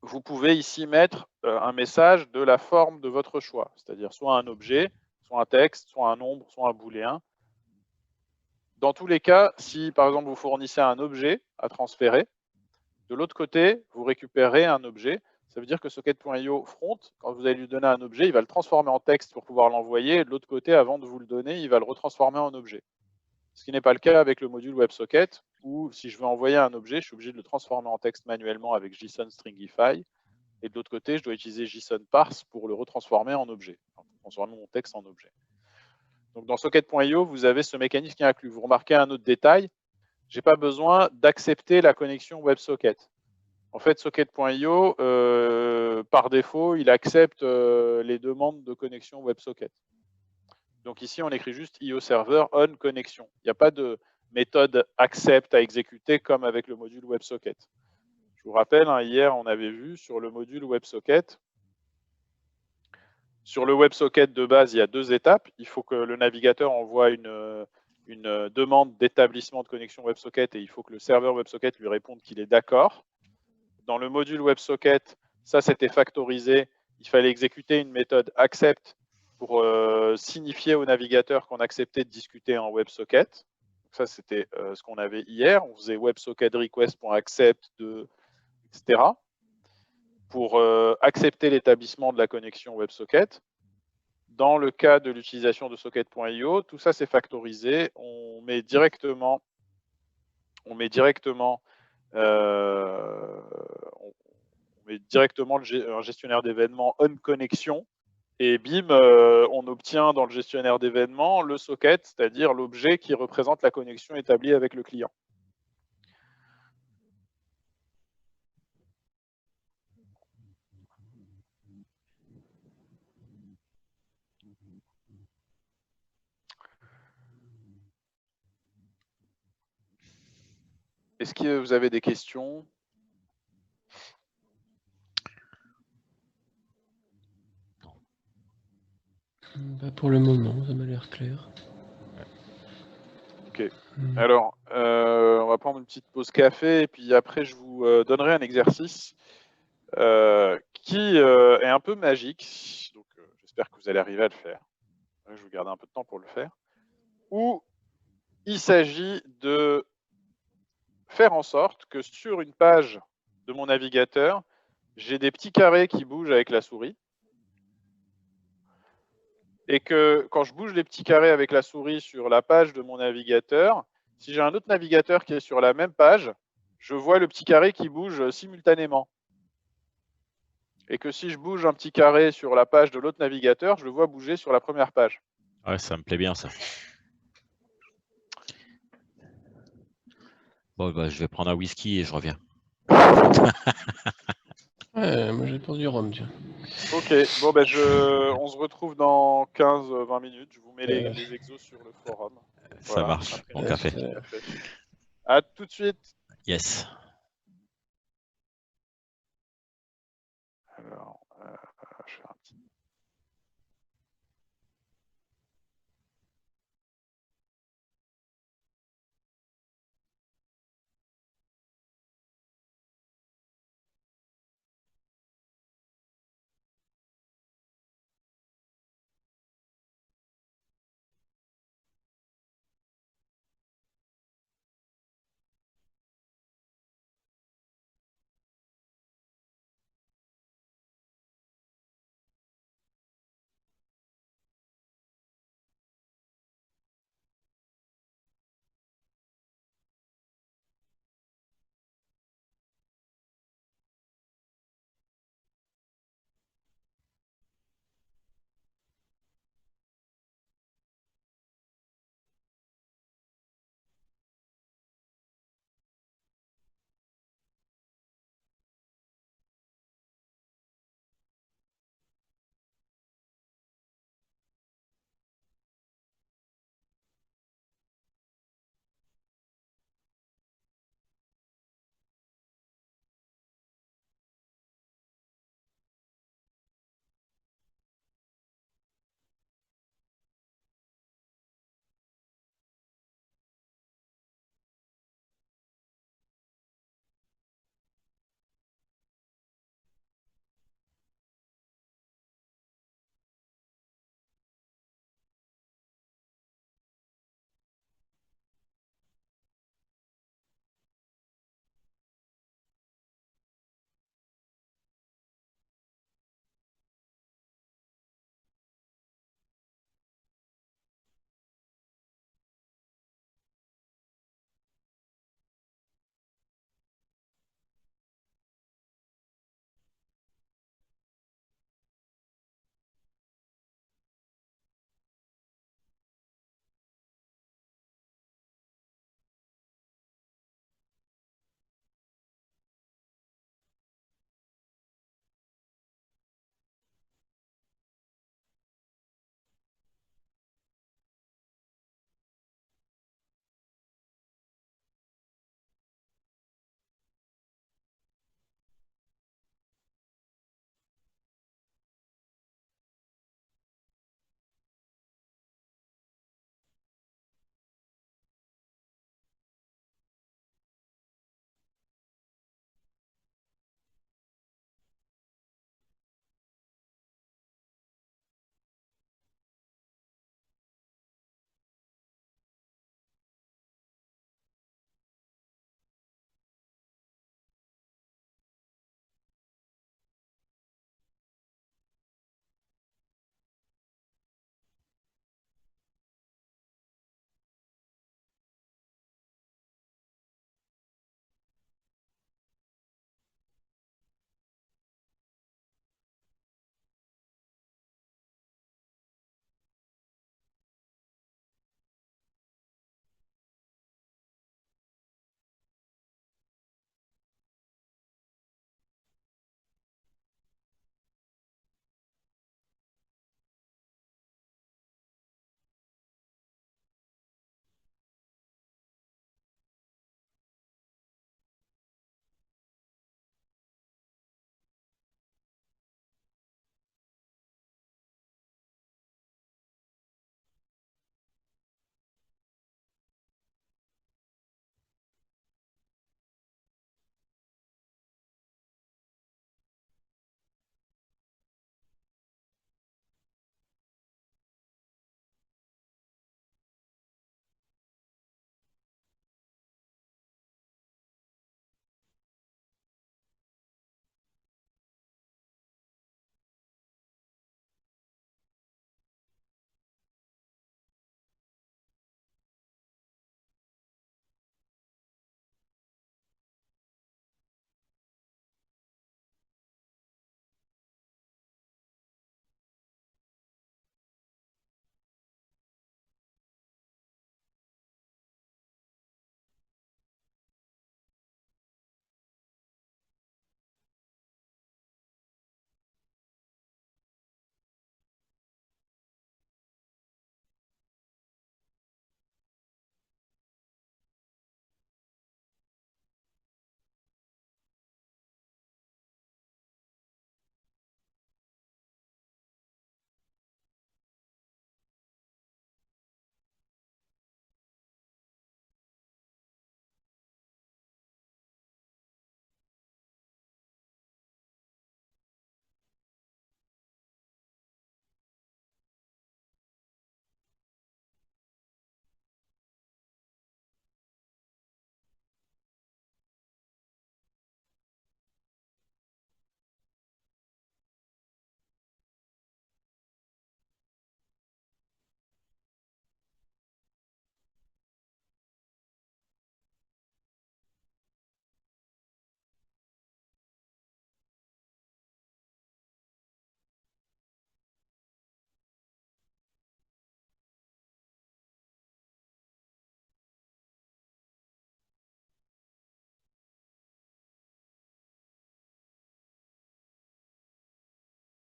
vous pouvez ici mettre un message de la forme de votre choix, c'est-à-dire soit un objet, soit un texte, soit un nombre, soit un booléen. Dans tous les cas, si par exemple vous fournissez un objet à transférer, de l'autre côté, vous récupérez un objet. Ça veut dire que socket.io front, quand vous allez lui donner un objet, il va le transformer en texte pour pouvoir l'envoyer, et de l'autre côté, avant de vous le donner, il va le retransformer en objet. Ce qui n'est pas le cas avec le module WebSocket, où si je veux envoyer un objet, je suis obligé de le transformer en texte manuellement avec JSON Stringify, et de l'autre côté, je dois utiliser JSON parse pour le retransformer en objet, pour transformer mon texte en objet. Donc dans socket.io, vous avez ce mécanisme qui est inclus. Vous remarquez un autre détail, je n'ai pas besoin d'accepter la connexion WebSocket. En fait, socket.io, par défaut, il accepte les demandes de connexion WebSocket. Donc ici, on écrit juste IO server on connexion. Il n'y a pas de méthode accept à exécuter comme avec le module WebSocket. Je vous rappelle, hein, hier, on avait vu sur le module WebSocket, sur le WebSocket de base, il y a deux étapes. Il faut que le navigateur envoie une demande d'établissement de connexion WebSocket, et il faut que le serveur WebSocket lui réponde qu'il est d'accord. Dans le module WebSocket, ça c'était factorisé. Il fallait exécuter une méthode accept pour signifier au navigateur qu'on acceptait de discuter en WebSocket. Donc ça, c'était ce qu'on avait hier. On faisait WebSocket request.accept, etc. pour accepter l'établissement de la connexion WebSocket. Dans le cas de l'utilisation de socket.io, tout ça c'est factorisé. On met directement un gestionnaire d'événements on connexion, et bim, on obtient dans le gestionnaire d'événements le socket, c'est-à-dire l'objet qui représente la connexion établie avec le client. Est-ce que vous avez des questions ? Pas pour le moment, ça m'a l'air clair. Ok. Alors, on va prendre une petite pause café, et puis après, je vous donnerai un exercice qui est un peu magique. Donc, j'espère que vous allez arriver à le faire. Je vais vous garder un peu de temps pour le faire. Où il s'agit de faire en sorte que sur une page de mon navigateur, j'ai des petits carrés qui bougent avec la souris. Et que quand je bouge les petits carrés avec la souris sur la page de mon navigateur, si j'ai un autre navigateur qui est sur la même page, je vois le petit carré qui bouge simultanément. Et que si je bouge un petit carré sur la page de l'autre navigateur, je le vois bouger sur la première page. Ouais, ça me plaît bien ça. Bon, bah, je vais prendre un whisky et je reviens. Ouais, moi j'ai pour du rhum, tiens. Ok, bon ben on se retrouve dans 15-20 minutes. Je vous mets les exos sur le forum. Ça marche, bon café. À tout de suite. Yes. Alors.